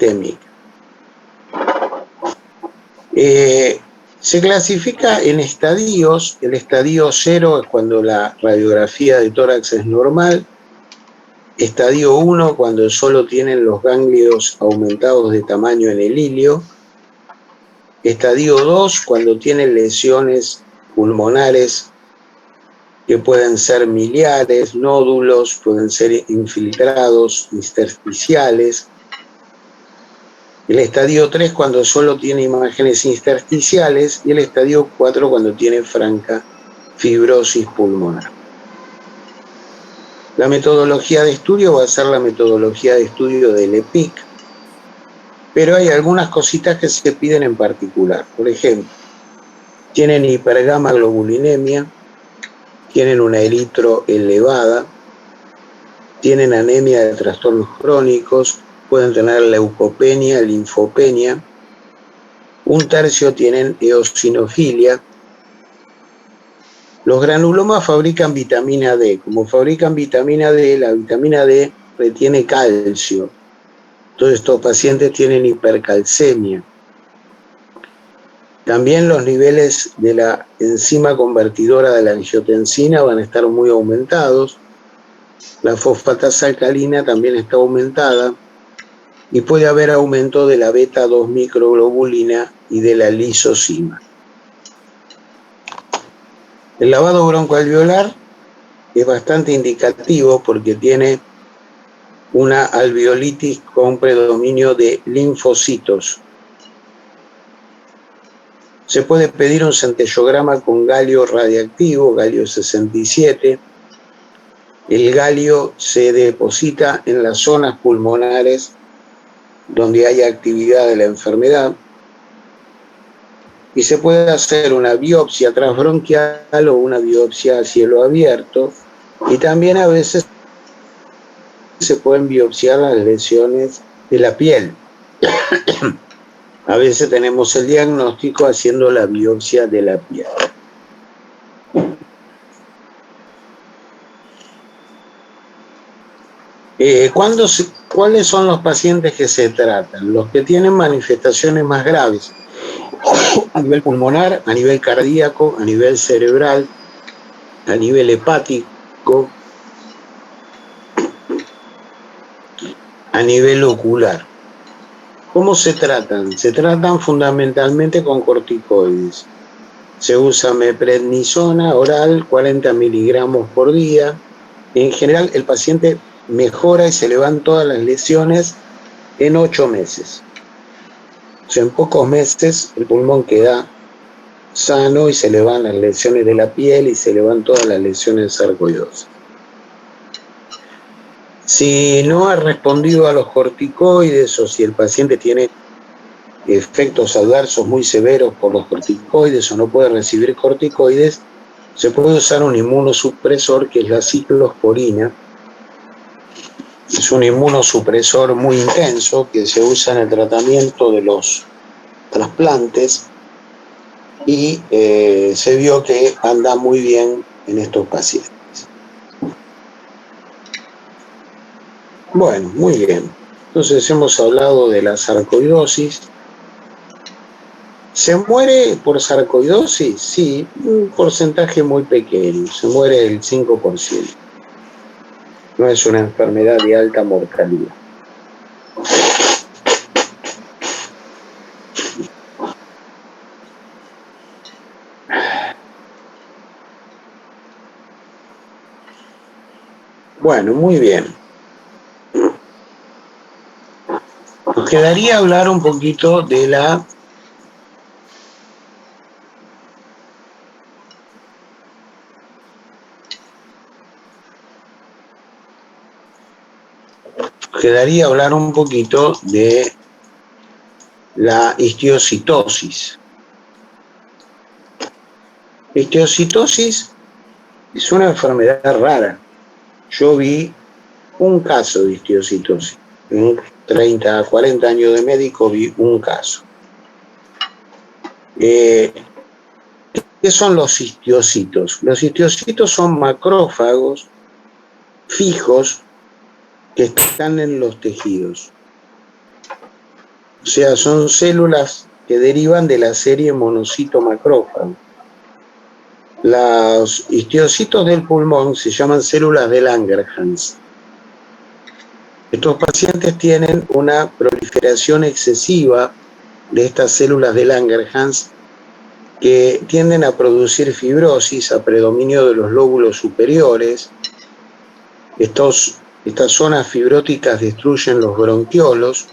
clasifica en estadios. El estadio 0 es cuando la radiografía de tórax es normal. Estadio 1 cuando solo tienen los ganglios aumentados de tamaño en el ilio. Estadio 2 cuando tienen lesiones pulmonares que pueden ser miliares, nódulos, pueden ser infiltrados, intersticiales. El estadio 3 cuando solo tiene imágenes intersticiales y el estadio 4 cuando tiene franca fibrosis pulmonar. La metodología de estudio va a ser la metodología de estudio del EPIC, pero hay algunas cositas que se piden en particular. Por ejemplo, tienen hipergamma globulinemia, tienen una eritro elevada, tienen anemia de trastornos crónicos, pueden tener leucopenia, linfopenia, un tercio tienen eosinofilia. Los granulomas fabrican vitamina D. Como fabrican vitamina D, la vitamina D retiene calcio. Todos estos pacientes tienen hipercalcemia. También los niveles de la enzima convertidora de la angiotensina van a estar muy aumentados. La fosfatasa alcalina también está aumentada. Y puede haber aumento de la beta-2 microglobulina y de la lisozima. El lavado broncoalveolar es bastante indicativo porque tiene una alveolitis con predominio de linfocitos. Se puede pedir un centellograma con galio radiactivo, galio 67. El galio se deposita en las zonas pulmonares donde hay actividad de la enfermedad y se puede hacer una biopsia transbronquial o una biopsia a cielo abierto, y también a veces se pueden biopsiar las lesiones de la piel. A veces tenemos el diagnóstico haciendo la biopsia de la piel. ¿Cuáles son los pacientes que se tratan? Los que tienen manifestaciones más graves a nivel pulmonar, a nivel cardíaco, a nivel cerebral, a nivel hepático, a nivel ocular. ¿Cómo se tratan? Se tratan fundamentalmente con corticoides. Se usa meprednisona oral, 40 miligramos por día. En general, el paciente mejora y se le van todas las lesiones en 8 meses. O sea, en pocos meses el pulmón queda sano y se le van las lesiones de la piel y se le van todas las lesiones sarcoidosas. Si no ha respondido a los corticoides o si el paciente tiene efectos adversos muy severos por los corticoides o no puede recibir corticoides, se puede usar un inmunosupresor que es la ciclosporina. Es un inmunosupresor muy intenso que se usa en el tratamiento de los trasplantes y se vio que anda muy bien en estos pacientes. Bueno, muy bien. Entonces hemos hablado de la sarcoidosis. ¿Se muere por sarcoidosis? Sí, un porcentaje muy pequeño. Se muere el 5%. No es una enfermedad de alta mortalidad. Bueno, muy bien. Nos quedaría hablar un poquito de la histiocytosis. La histiocytosis es una enfermedad rara. Yo vi un caso de histiocytosis. En 30 a 40 años de médico vi un caso. ¿Qué son los histiocitos? Los histiocitos son macrófagos fijos que están en los tejidos. O sea, son células que derivan de la serie monocito-macrófago. Los histiocitos del pulmón se llaman células de Langerhans. Estos pacientes tienen una proliferación excesiva de estas células de Langerhans que tienden a producir fibrosis a predominio de los lóbulos superiores. Estas zonas fibróticas destruyen los bronquiolos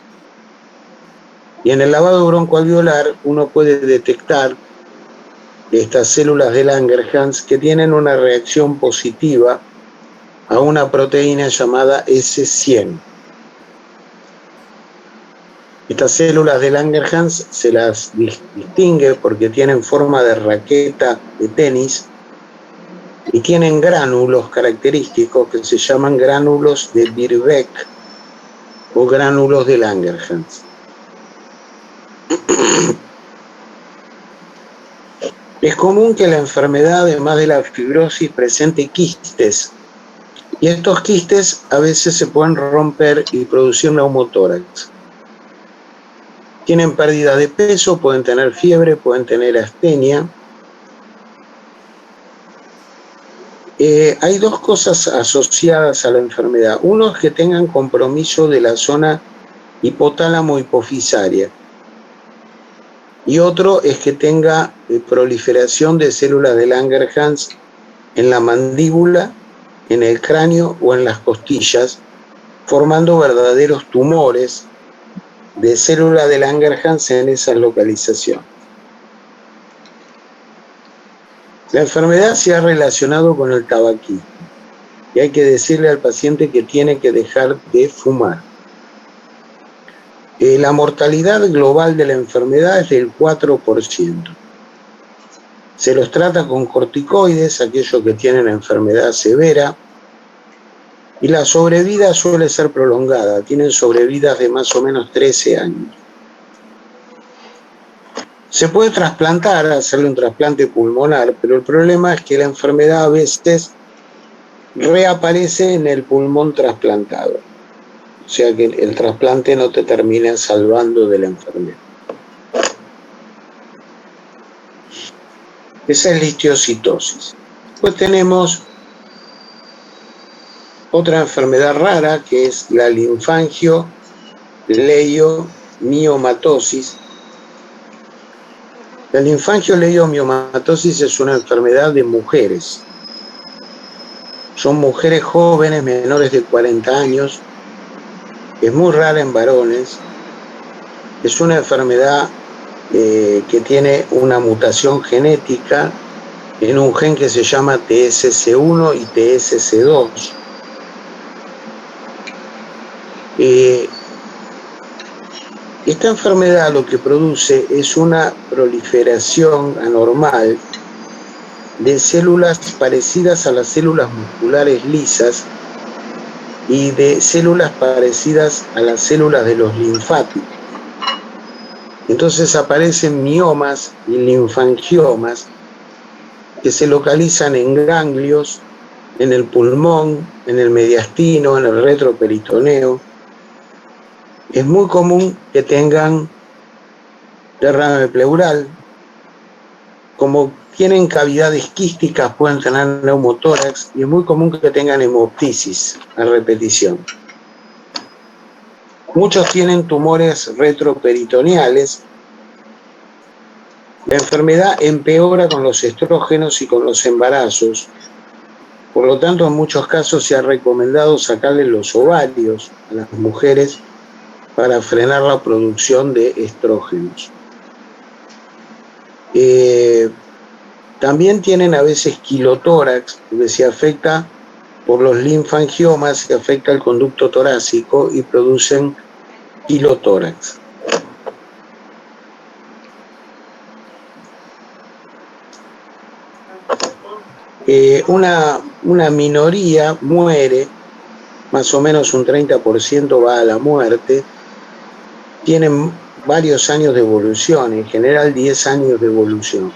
y en el lavado broncoalveolar uno puede detectar estas células de Langerhans que tienen una reacción positiva a una proteína llamada S100. Estas células de Langerhans se las distingue porque tienen forma de raqueta de tenis y tienen gránulos característicos que se llaman gránulos de Birbeck o gránulos de Langerhans. Es común que la enfermedad, además de la fibrosis, presente quistes, y estos quistes a veces se pueden romper y producir neumotórax. Tienen pérdida de peso, pueden tener fiebre, pueden tener astenia. Hay dos cosas asociadas a la enfermedad. Uno es que tengan compromiso de la zona hipotálamo-hipofisaria. Y otro es que tenga proliferación de células de Langerhans en la mandíbula, en el cráneo o en las costillas, formando verdaderos tumores de células de Langerhans en esa localización. La enfermedad se ha relacionado con el tabaquismo y hay que decirle al paciente que tiene que dejar de fumar. La mortalidad global de la enfermedad es del 4%. Se los trata con corticoides, aquellos que tienen enfermedad severa, y la sobrevida suele ser prolongada, tienen sobrevidas de más o menos 13 años. Se puede trasplantar, hacerle un trasplante pulmonar, pero el problema es que la enfermedad a veces reaparece en el pulmón trasplantado. O sea que el trasplante no te termina salvando de la enfermedad. Esa es la histiocytosis. Después tenemos otra enfermedad rara que es la linfangioleiomyomatosis. La linfangioleiomyomatosis es una enfermedad de mujeres. Son mujeres jóvenes, menores de 40 años. Es muy rara en varones. Es una enfermedad que tiene una mutación genética en un gen que se llama TSC1 y TSC2. Esta enfermedad lo que produce es una proliferación anormal de células parecidas a las células musculares lisas y de células parecidas a las células de los linfáticos. Entonces aparecen miomas y linfangiomas que se localizan en ganglios, en el pulmón, en el mediastino, en el retroperitoneo. Es muy común que tengan derrame pleural. Como tienen cavidades quísticas, pueden tener neumotórax y es muy común que tengan hemoptisis a repetición. Muchos tienen tumores retroperitoneales. La enfermedad empeora con los estrógenos y con los embarazos. Por lo tanto, en muchos casos se ha recomendado sacarle los ovarios a las mujeres para frenar la producción de estrógenos. También tienen a veces quilotórax, porque se afecta por los linfangiomas, se afecta el conducto torácico y producen quilotórax. Una minoría muere, más o menos un 30% va a la muerte, tienen varios años de evolución, en general 10 años de evolución.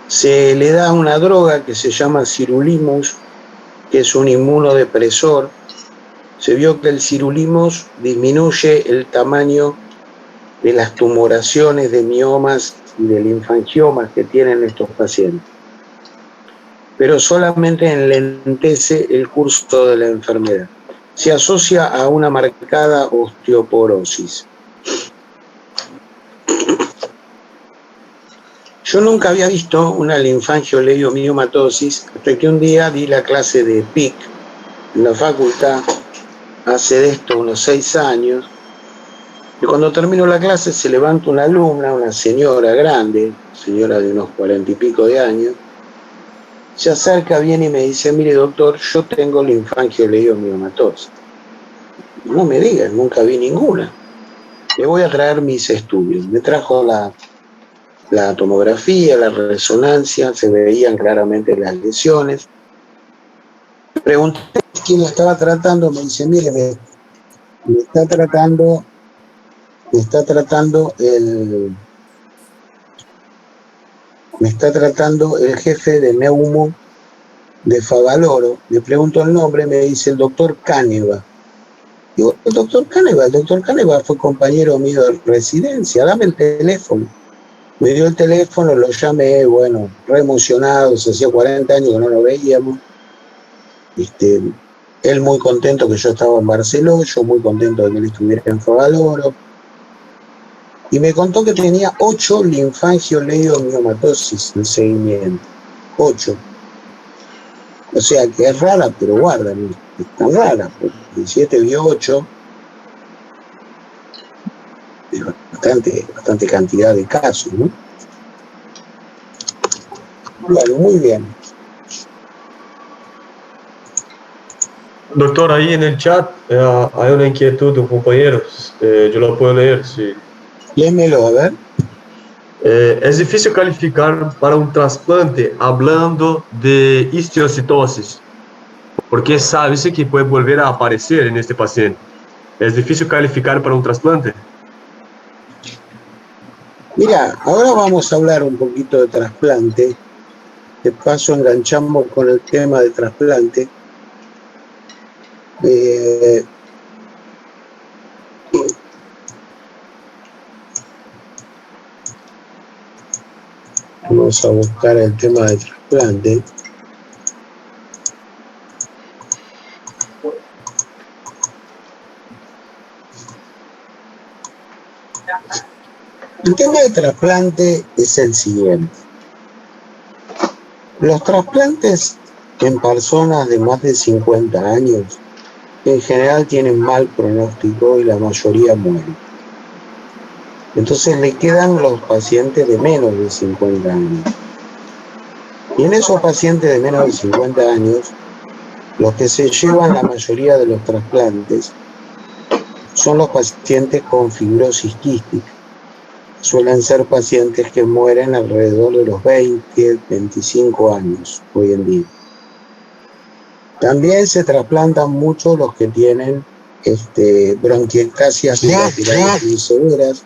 Se le da una droga que se llama sirolimus, que es un inmunodepresor. Se vio que el sirolimus disminuye el tamaño de las tumoraciones de miomas y de linfangiomas que tienen estos pacientes, pero solamente enlentece el curso de la enfermedad. Se asocia a una marcada osteoporosis. Yo nunca había visto una linfangioleiomyomatosis hasta que un día di la clase de PIC en la facultad, hace de esto unos 6 años, y cuando termino la clase se levanta una alumna, una señora grande, señora de unos 40 y pico de años, se acerca, viene y me dice, mire doctor, yo tengo linfangiolidomiomatosis. No me digan, nunca vi ninguna. Le voy a traer mis estudios. Me trajo la tomografía, la resonancia, se veían claramente las lesiones. Pregunté quién la estaba tratando, me dice, mire, me está tratando el jefe de neumo de Favaloro. Le pregunto el nombre, me dice el doctor Cáneva. Digo, el doctor Cáneva fue compañero mío de residencia, dame el teléfono. Me dio el teléfono, lo llamé, bueno, re emocionado, se hacía 40 años que no lo veíamos. Él muy contento que yo estaba en Barcelona, yo muy contento de que él estuviera en Favaloro. Y me contó que tenía 8 linfangiolidomiomatosis en seguimiento. 8. O sea que es rara, pero guarda, es tan rara, porque 17 vio 8, es bastante cantidad de casos, ¿no? Bueno, muy bien. Doctor, ahí en el chat hay una inquietud de un compañero, yo la puedo leer, sí. Léemelo, a ver. Es difícil calificar para un trasplante hablando de histiocytosis, porque sabe-se que puede volver a aparecer en este paciente. ¿Es difícil calificar para un trasplante? Mira, ahora vamos a hablar un poquito de trasplante. De paso enganchamos con el tema de trasplante. Vamos a buscar el tema de trasplante. El tema de trasplante es el siguiente. Los trasplantes en personas de más de 50 años en general tienen mal pronóstico y la mayoría mueren. Entonces le quedan los pacientes de menos de 50 años. Y en esos pacientes de menos de 50 años, los que se llevan la mayoría de los trasplantes son los pacientes con fibrosis quística. Suelen ser pacientes que mueren alrededor de los 20, 25 años hoy en día. También se trasplantan mucho los que tienen bronquiectasias bilaterales muy severas,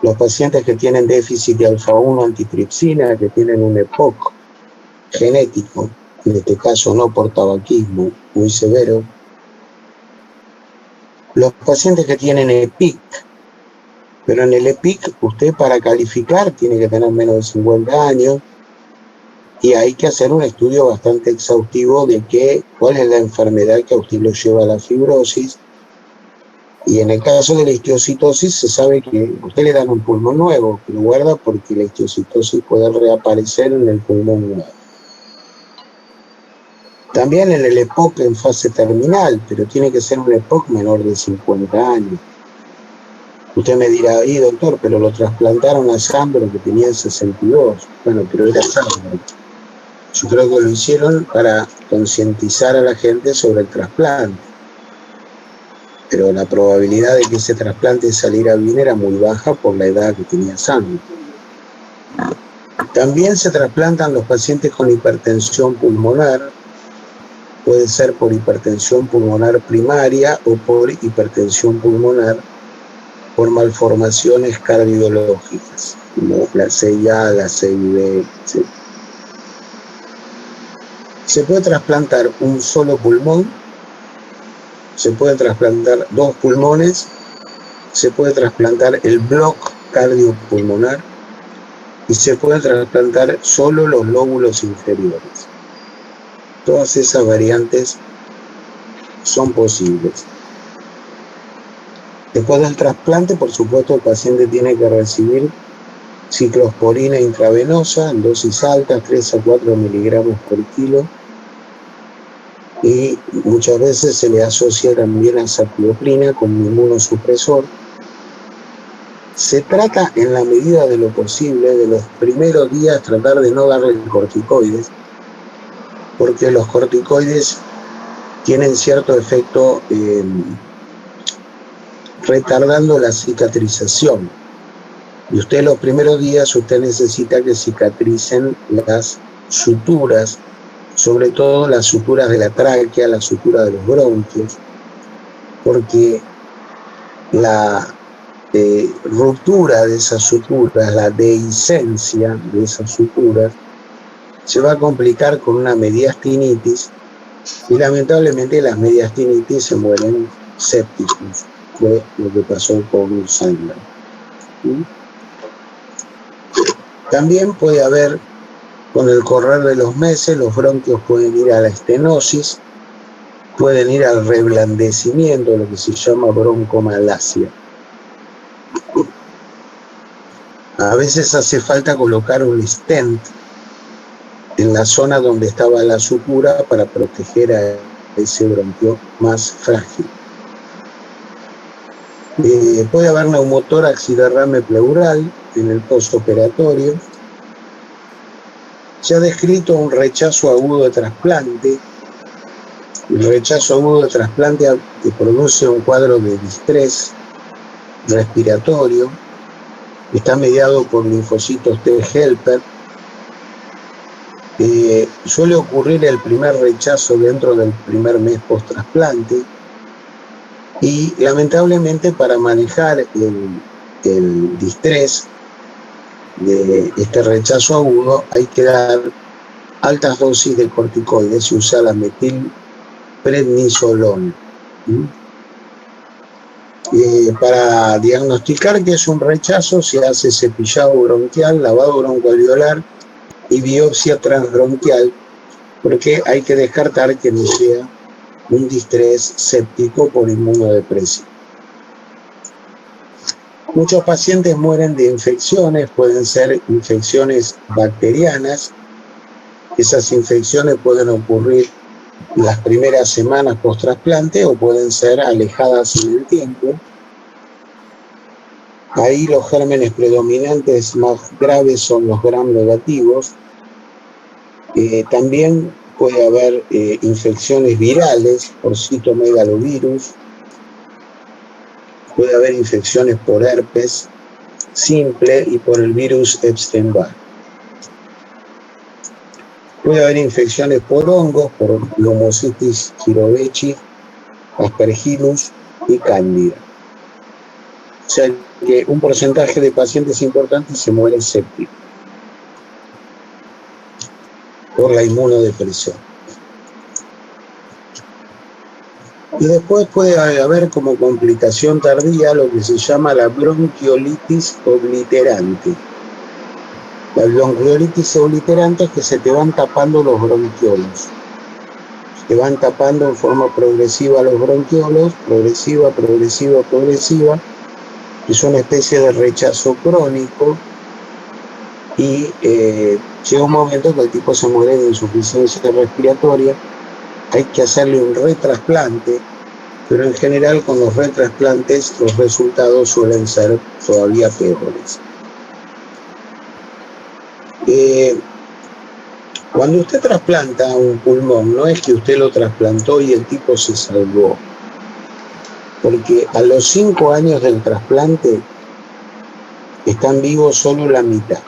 los pacientes que tienen déficit de alfa-1 antitripsina, que tienen un EPOC genético, en este caso no por tabaquismo, muy severo, los pacientes que tienen EPIC, pero en el EPIC usted para calificar tiene que tener menos de 50 años y hay que hacer un estudio bastante exhaustivo de cuál es la enfermedad que a usted lo lleva a la fibrosis. Y en el caso de la histiocytosis se sabe que a usted le dan un pulmón nuevo, que lo guarda porque la histiocytosis puede reaparecer en el pulmón nuevo. También en el EPOC en fase terminal, pero tiene que ser un EPOC menor de 50 años. Usted me dirá, doctor, pero lo trasplantaron a Sandro que tenía 62. Bueno, pero era Sandro. Yo creo que lo hicieron para concientizar a la gente sobre el trasplante. Pero la probabilidad de que ese trasplante saliera bien era muy baja por la edad que tenía Sandro. También se trasplantan los pacientes con hipertensión pulmonar. Puede ser por hipertensión pulmonar primaria o por hipertensión pulmonar por malformaciones cardiológicas, como la CIA, la CIB, etc. Se puede trasplantar un solo pulmón, se puede trasplantar 2 pulmones, se puede trasplantar el bloque cardiopulmonar y se puede trasplantar solo los lóbulos inferiores. Todas esas variantes son posibles. Después del trasplante, por supuesto, el paciente tiene que recibir ciclosporina intravenosa en dosis altas, 3 a 4 miligramos por kilo. Y muchas veces se le asocia también a azathioprina como inmunosupresor. Se trata, en la medida de lo posible, de los primeros días tratar de no darle corticoides, porque los corticoides tienen cierto efecto retardando la cicatrización. Y usted los primeros días, usted necesita que cicatricen las suturas, sobre todo las suturas de la tráquea, la sutura de los bronquios, porque la ruptura de esas suturas, la dehiscencia de esas suturas, se va a complicar con una mediastinitis, y lamentablemente las mediastinitis se mueren sépticos, fue lo que pasó con Sandler. También puede haber, con el correr de los meses, los bronquios pueden ir a la estenosis, pueden ir al reblandecimiento, lo que se llama broncomalacia. A veces hace falta colocar un stent en la zona donde estaba la sutura para proteger a ese bronquio más frágil. Puede haber neumotórax y derrame pleural en el postoperatorio. Se ha descrito un rechazo agudo de trasplante. El rechazo agudo de trasplante que produce un cuadro de distrés respiratorio. Está mediado por linfocitos T helper. Suele ocurrir el primer rechazo dentro del primer mes post-trasplante. Y lamentablemente, para manejar el distrés de este rechazo agudo, hay que dar altas dosis de corticoides. Se usa la metilprednisolona. Para diagnosticar que es un rechazo, se hace cepillado bronquial, lavado broncoalveolar y biopsia transbronquial, porque hay que descartar que no sea un distrés séptico por inmunodepresión. Muchos pacientes mueren de infecciones, pueden ser infecciones bacterianas. Esas infecciones pueden ocurrir en las primeras semanas post-trasplante o pueden ser alejadas en el tiempo. Ahí los gérmenes predominantes más graves son los gram negativos. También puede haber infecciones virales por citomegalovirus. Puede haber infecciones por herpes simple y por el virus Epstein-Barr. Puede haber infecciones por hongos, por Lomocystis jirovecii, Aspergillus y Candida. O sea que un porcentaje de pacientes importantes se muere séptico por la inmunodepresión. Y después puede haber como complicación tardía lo que se llama la bronquiolitis obliterante. La bronquiolitis obliterante es que se te van tapando los bronquiolos. Se te van tapando en forma progresiva los bronquiolos, progresiva. Es una especie de rechazo crónico y llega un momento que el tipo se muere de insuficiencia respiratoria. Hay que hacerle un retrasplante, pero en general con los retrasplantes los resultados suelen ser todavía peores. Cuando usted trasplanta un pulmón, no es que usted lo trasplantó y el tipo se salvó, porque a los 5 años del trasplante están vivos solo la mitad.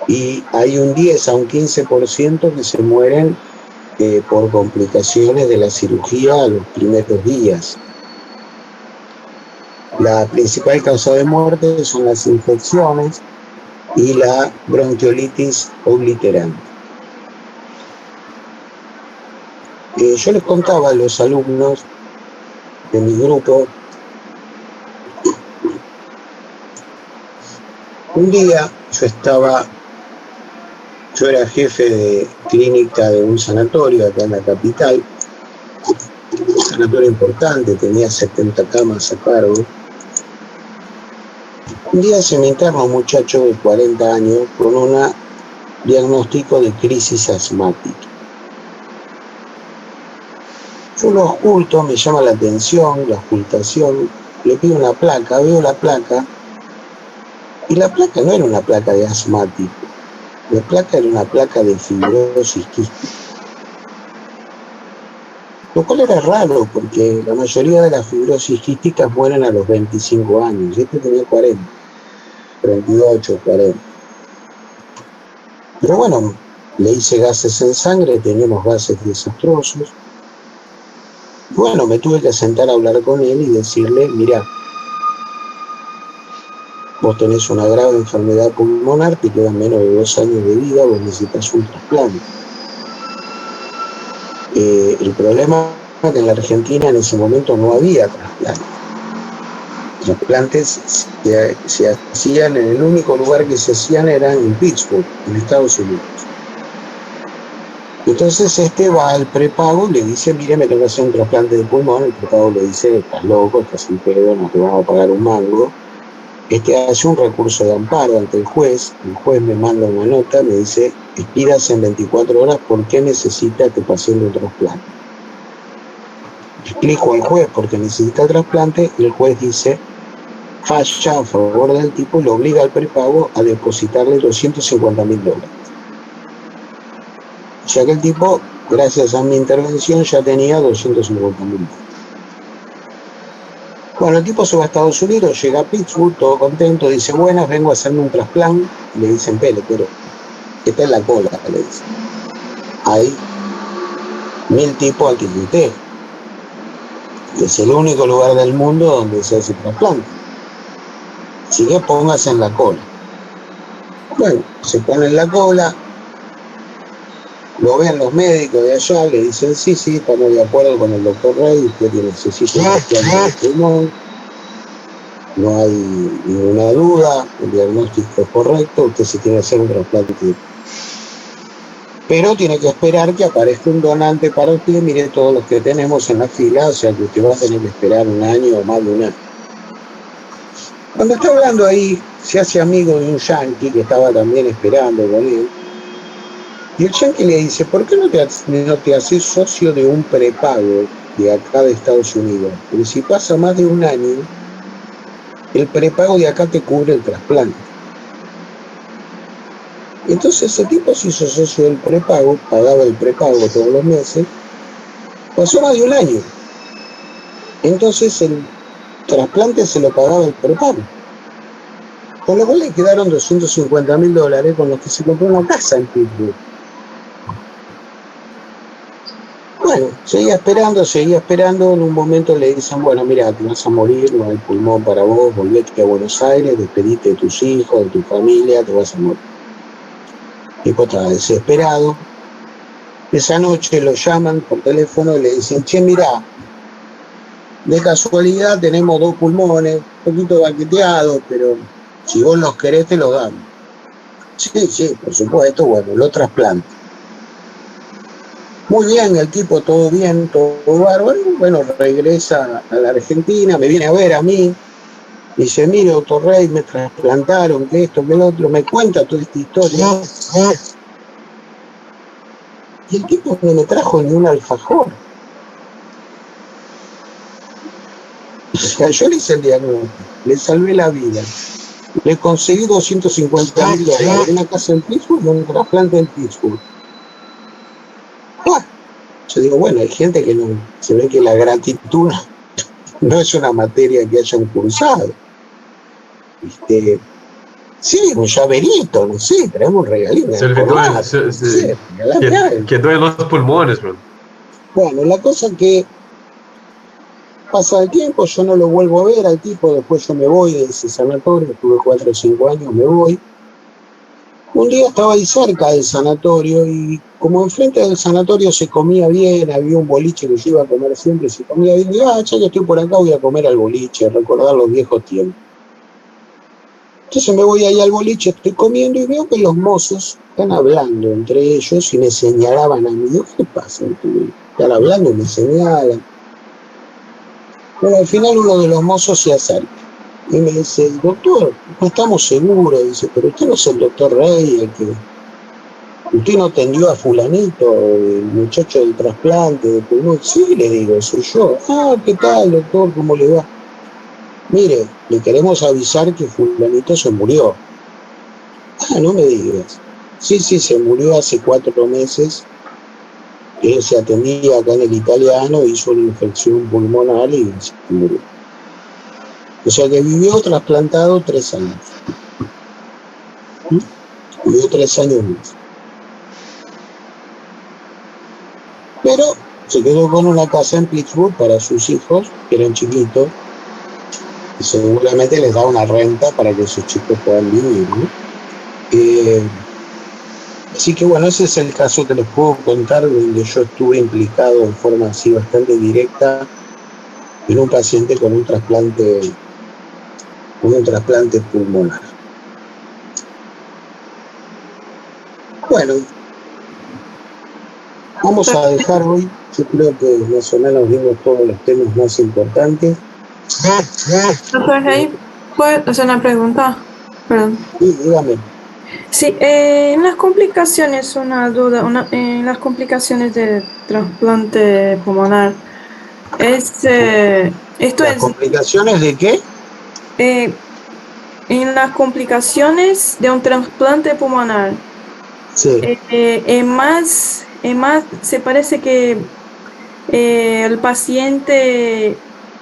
Y hay un 10 a un 15% que se mueren por complicaciones de la cirugía a los primeros días. La principal causa de muerte son las infecciones y la bronquiolitis obliterante. Yo les contaba a los alumnos de mi grupo, un día yo era jefe de clínica de un sanatorio acá en la capital, un sanatorio importante, tenía 70 camas a cargo. Un día se me interna un muchacho de 40 años con un diagnóstico de crisis asmática. Yo lo oculto, me llama la atención, la ocultación, le pido una placa, veo la placa, y la placa no era una placa de asmático, la placa era una placa de fibrosis quística. Lo cual era raro, porque la mayoría de las fibrosis quísticas mueren a los 25 años, y este tenía 40, 38, 40. Pero bueno, le hice gases en sangre, teníamos gases desastrosos. Bueno, me tuve que sentar a hablar con él y decirle, mirá, vos tenés una grave enfermedad pulmonar, te quedan menos de 2 años de vida, vos necesitas un trasplante. El problema es que en la Argentina en ese momento no había trasplantes. Trasplantes se hacían, en el único lugar que se hacían era en Pittsburgh, en Estados Unidos. Entonces va al prepago y le dice, mire, me tengo que hacer un trasplante de pulmón. El prepago le dice, estás loco, estás sin pedo, no te vamos a pagar un mango. Hace un recurso de amparo ante el juez me manda una nota, me dice, expírase en 24 horas, ¿por qué necesita este paciente un trasplante? Explico al juez por qué necesita el trasplante, y el juez dice, falla a favor del tipo y lo obliga al prepago a depositarle $250.000. O sea que el tipo, gracias a mi intervención, ya tenía $250.000. Bueno, el tipo se va a Estados Unidos, llega a Pittsburgh, todo contento, dice, buenas, vengo a hacerme un trasplante. Le dicen, pero está en la cola, le dicen. Hay 1000 tipos al que usted. Es el único lugar del mundo donde se hace trasplante. Así que póngase en la cola. Bueno, se pone en la cola, lo ven los médicos de allá, le dicen, sí, estamos de acuerdo con el doctor Rey, usted necesita un trasplante de pulmón, no hay ninguna duda, el diagnóstico es correcto, usted se tiene que hacer un trasplante. Pero tiene que esperar que aparezca un donante para usted, mire todos los que tenemos en la fila, o sea que usted va a tener que esperar un año o más de un año. Cuando está hablando ahí, se hace amigo de un yanqui que estaba también esperando con él. Y el yanqui le dice, ¿por qué no te haces socio de un prepago de acá de Estados Unidos? Porque si pasa más de un año, el prepago de acá te cubre el trasplante. Entonces ese tipo se hizo socio del prepago, pagaba el prepago todos los meses, pasó más de un año. Entonces el trasplante se lo pagaba el prepago. Con lo cual le quedaron $250.000 con los que se compró una casa en Pittsburgh. Bueno, seguía esperando, en un momento le dicen, bueno, mira, te vas a morir, no hay pulmón para vos, volvete a Buenos Aires, despedite de tus hijos, de tu familia, te vas a morir. El tipo estaba desesperado. Esa noche lo llaman por teléfono y le dicen, che, mirá, de casualidad tenemos 2 pulmones, un poquito baqueteados, pero si vos los querés te los damos. Sí, por supuesto, bueno, lo trasplante. Muy bien, el tipo todo bien, todo bárbaro. Bueno, regresa a la Argentina, me viene a ver a mí, dice, mire, doctor Rey, me trasplantaron, que esto, que el otro, me cuenta toda esta historia. Y el tipo no me trajo ni un alfajor. O sea, yo le hice el diagnóstico, le salvé la vida, le conseguí $250.000, una casa en Pittsburgh y un trasplante en Pittsburgh. Yo digo, bueno, hay gente que no, se ve que la gratitud no es una materia que hayan cursado. Sí, un llaverito, no sé, traemos un regalito. Quedó en los pulmones, bro. Bueno, la cosa que pasa el tiempo, yo no lo vuelvo a ver al tipo, después yo me voy de ese sanatorio, estuve 4 o 5 años, me voy. Un día estaba ahí cerca del sanatorio y como enfrente del sanatorio se comía bien, había un boliche que yo iba a comer siempre, se comía bien, y ya que estoy por acá voy a comer al boliche, recordar los viejos tiempos. Entonces me voy ahí al boliche, estoy comiendo y veo que los mozos están hablando entre ellos y me señalaban a mí. Digo, ¿qué pasa? Están hablando y me señalan. Bueno, al final uno de los mozos se acerca y me dice, doctor, no estamos seguros, dice, pero usted no es el doctor Rey, el que usted no atendió a fulanito, el muchacho del trasplante de pulmón. Sí, le digo, soy yo. Ah, ¿qué tal, doctor? ¿Cómo le va? mire, le queremos avisar que fulanito se murió. Ah, no me digas. Sí, se murió hace 4 meses. Él se atendía acá en el Italiano, hizo una infección pulmonar y se murió. O sea que vivió trasplantado 3 años. Vivió 3 años más. Pero se quedó con una casa en Pittsburgh para sus hijos, que eran chiquitos, y seguramente les da una renta para que sus chicos puedan vivir, ¿no? Así que bueno, ese es el caso que les puedo contar, donde yo estuve implicado en forma así bastante directa en un paciente con un trasplante pulmonar. Bueno, vamos a dejar hoy, yo creo que más o menos vimos todos los temas más importantes. Doctor Rey, ¿puedo hacer una pregunta? Perdón. Sí, dígame. Sí, en las complicaciones, una duda, en las complicaciones de trasplante pulmonar, esto ¿Las es, complicaciones de qué? en las complicaciones de un trasplante pulmonar, Sí. se parece que el paciente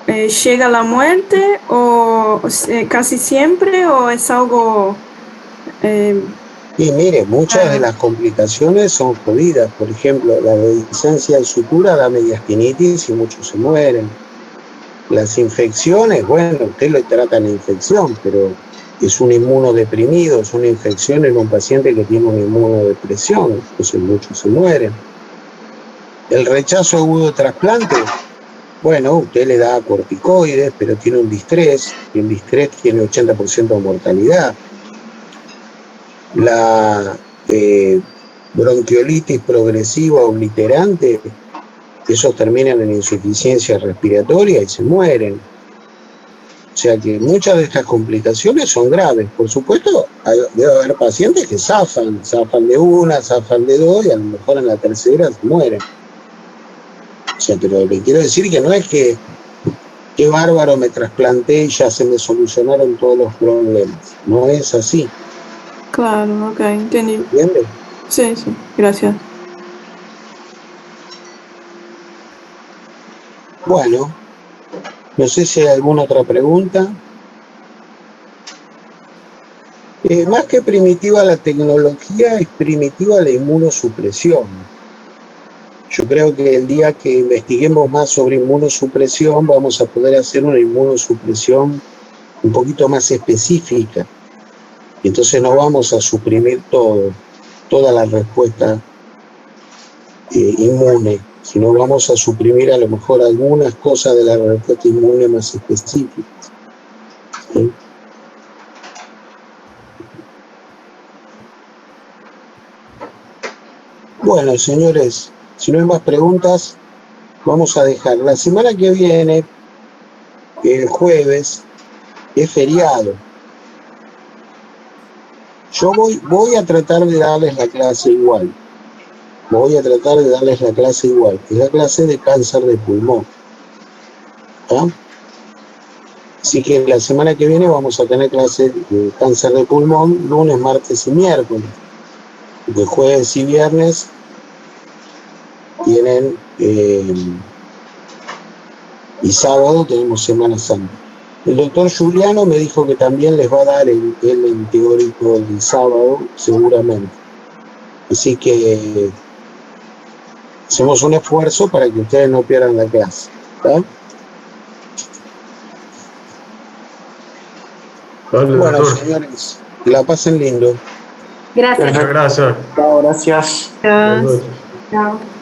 llega a la muerte o casi siempre o es algo... Y mire, muchas de las complicaciones son jodidas. Por ejemplo, la resistencia de sutura da mediastinitis y muchos se mueren. Las infecciones, bueno, usted lo trata la infección, pero es un inmunodeprimido, es una infección en un paciente que tiene una inmunodepresión, entonces muchos se mueren. El rechazo agudo de trasplante, bueno, usted le da corticoides, pero tiene un distrés, y el distrés tiene 80% de mortalidad. La bronquiolitis progresiva obliterante, esos terminan en insuficiencia respiratoria y se mueren. O sea que muchas de estas complicaciones son graves. Por supuesto, debe haber pacientes que zafan de una, zafan de dos y a lo mejor en la tercera se mueren. O sea, pero le quiero decir que no es que qué bárbaro, me trasplanté y ya se me solucionaron todos los problemas. No es así. Claro, ok, entendí. ¿Entiendes? Sí, gracias. Bueno, no sé si hay alguna otra pregunta. Más que primitiva la tecnología, es primitiva la inmunosupresión. Yo creo que el día que investiguemos más sobre inmunosupresión vamos a poder hacer una inmunosupresión un poquito más específica. Y entonces no vamos a suprimir toda la respuesta inmune, sino vamos a suprimir a lo mejor algunas cosas de la respuesta inmune más específicas. ¿Sí? Bueno, señores, si no hay más preguntas, vamos a dejar. La semana que viene, el jueves, es feriado. Yo voy a tratar de darles la clase igual. Es la clase de cáncer de pulmón. ¿Ah? Así que la semana que viene vamos a tener clase de cáncer de pulmón, lunes, martes y miércoles. De jueves y viernes tienen, y sábado tenemos Semana Santa. El doctor Juliano me dijo que también les va a dar el teórico del sábado, seguramente. Así que hacemos un esfuerzo para que ustedes no pierdan la clase. ¿Está? Vale, Bueno, doctor. señores, que la pasen lindo. Gracias. Muchas gracias. Chao, gracias. Buenas noches. Chao.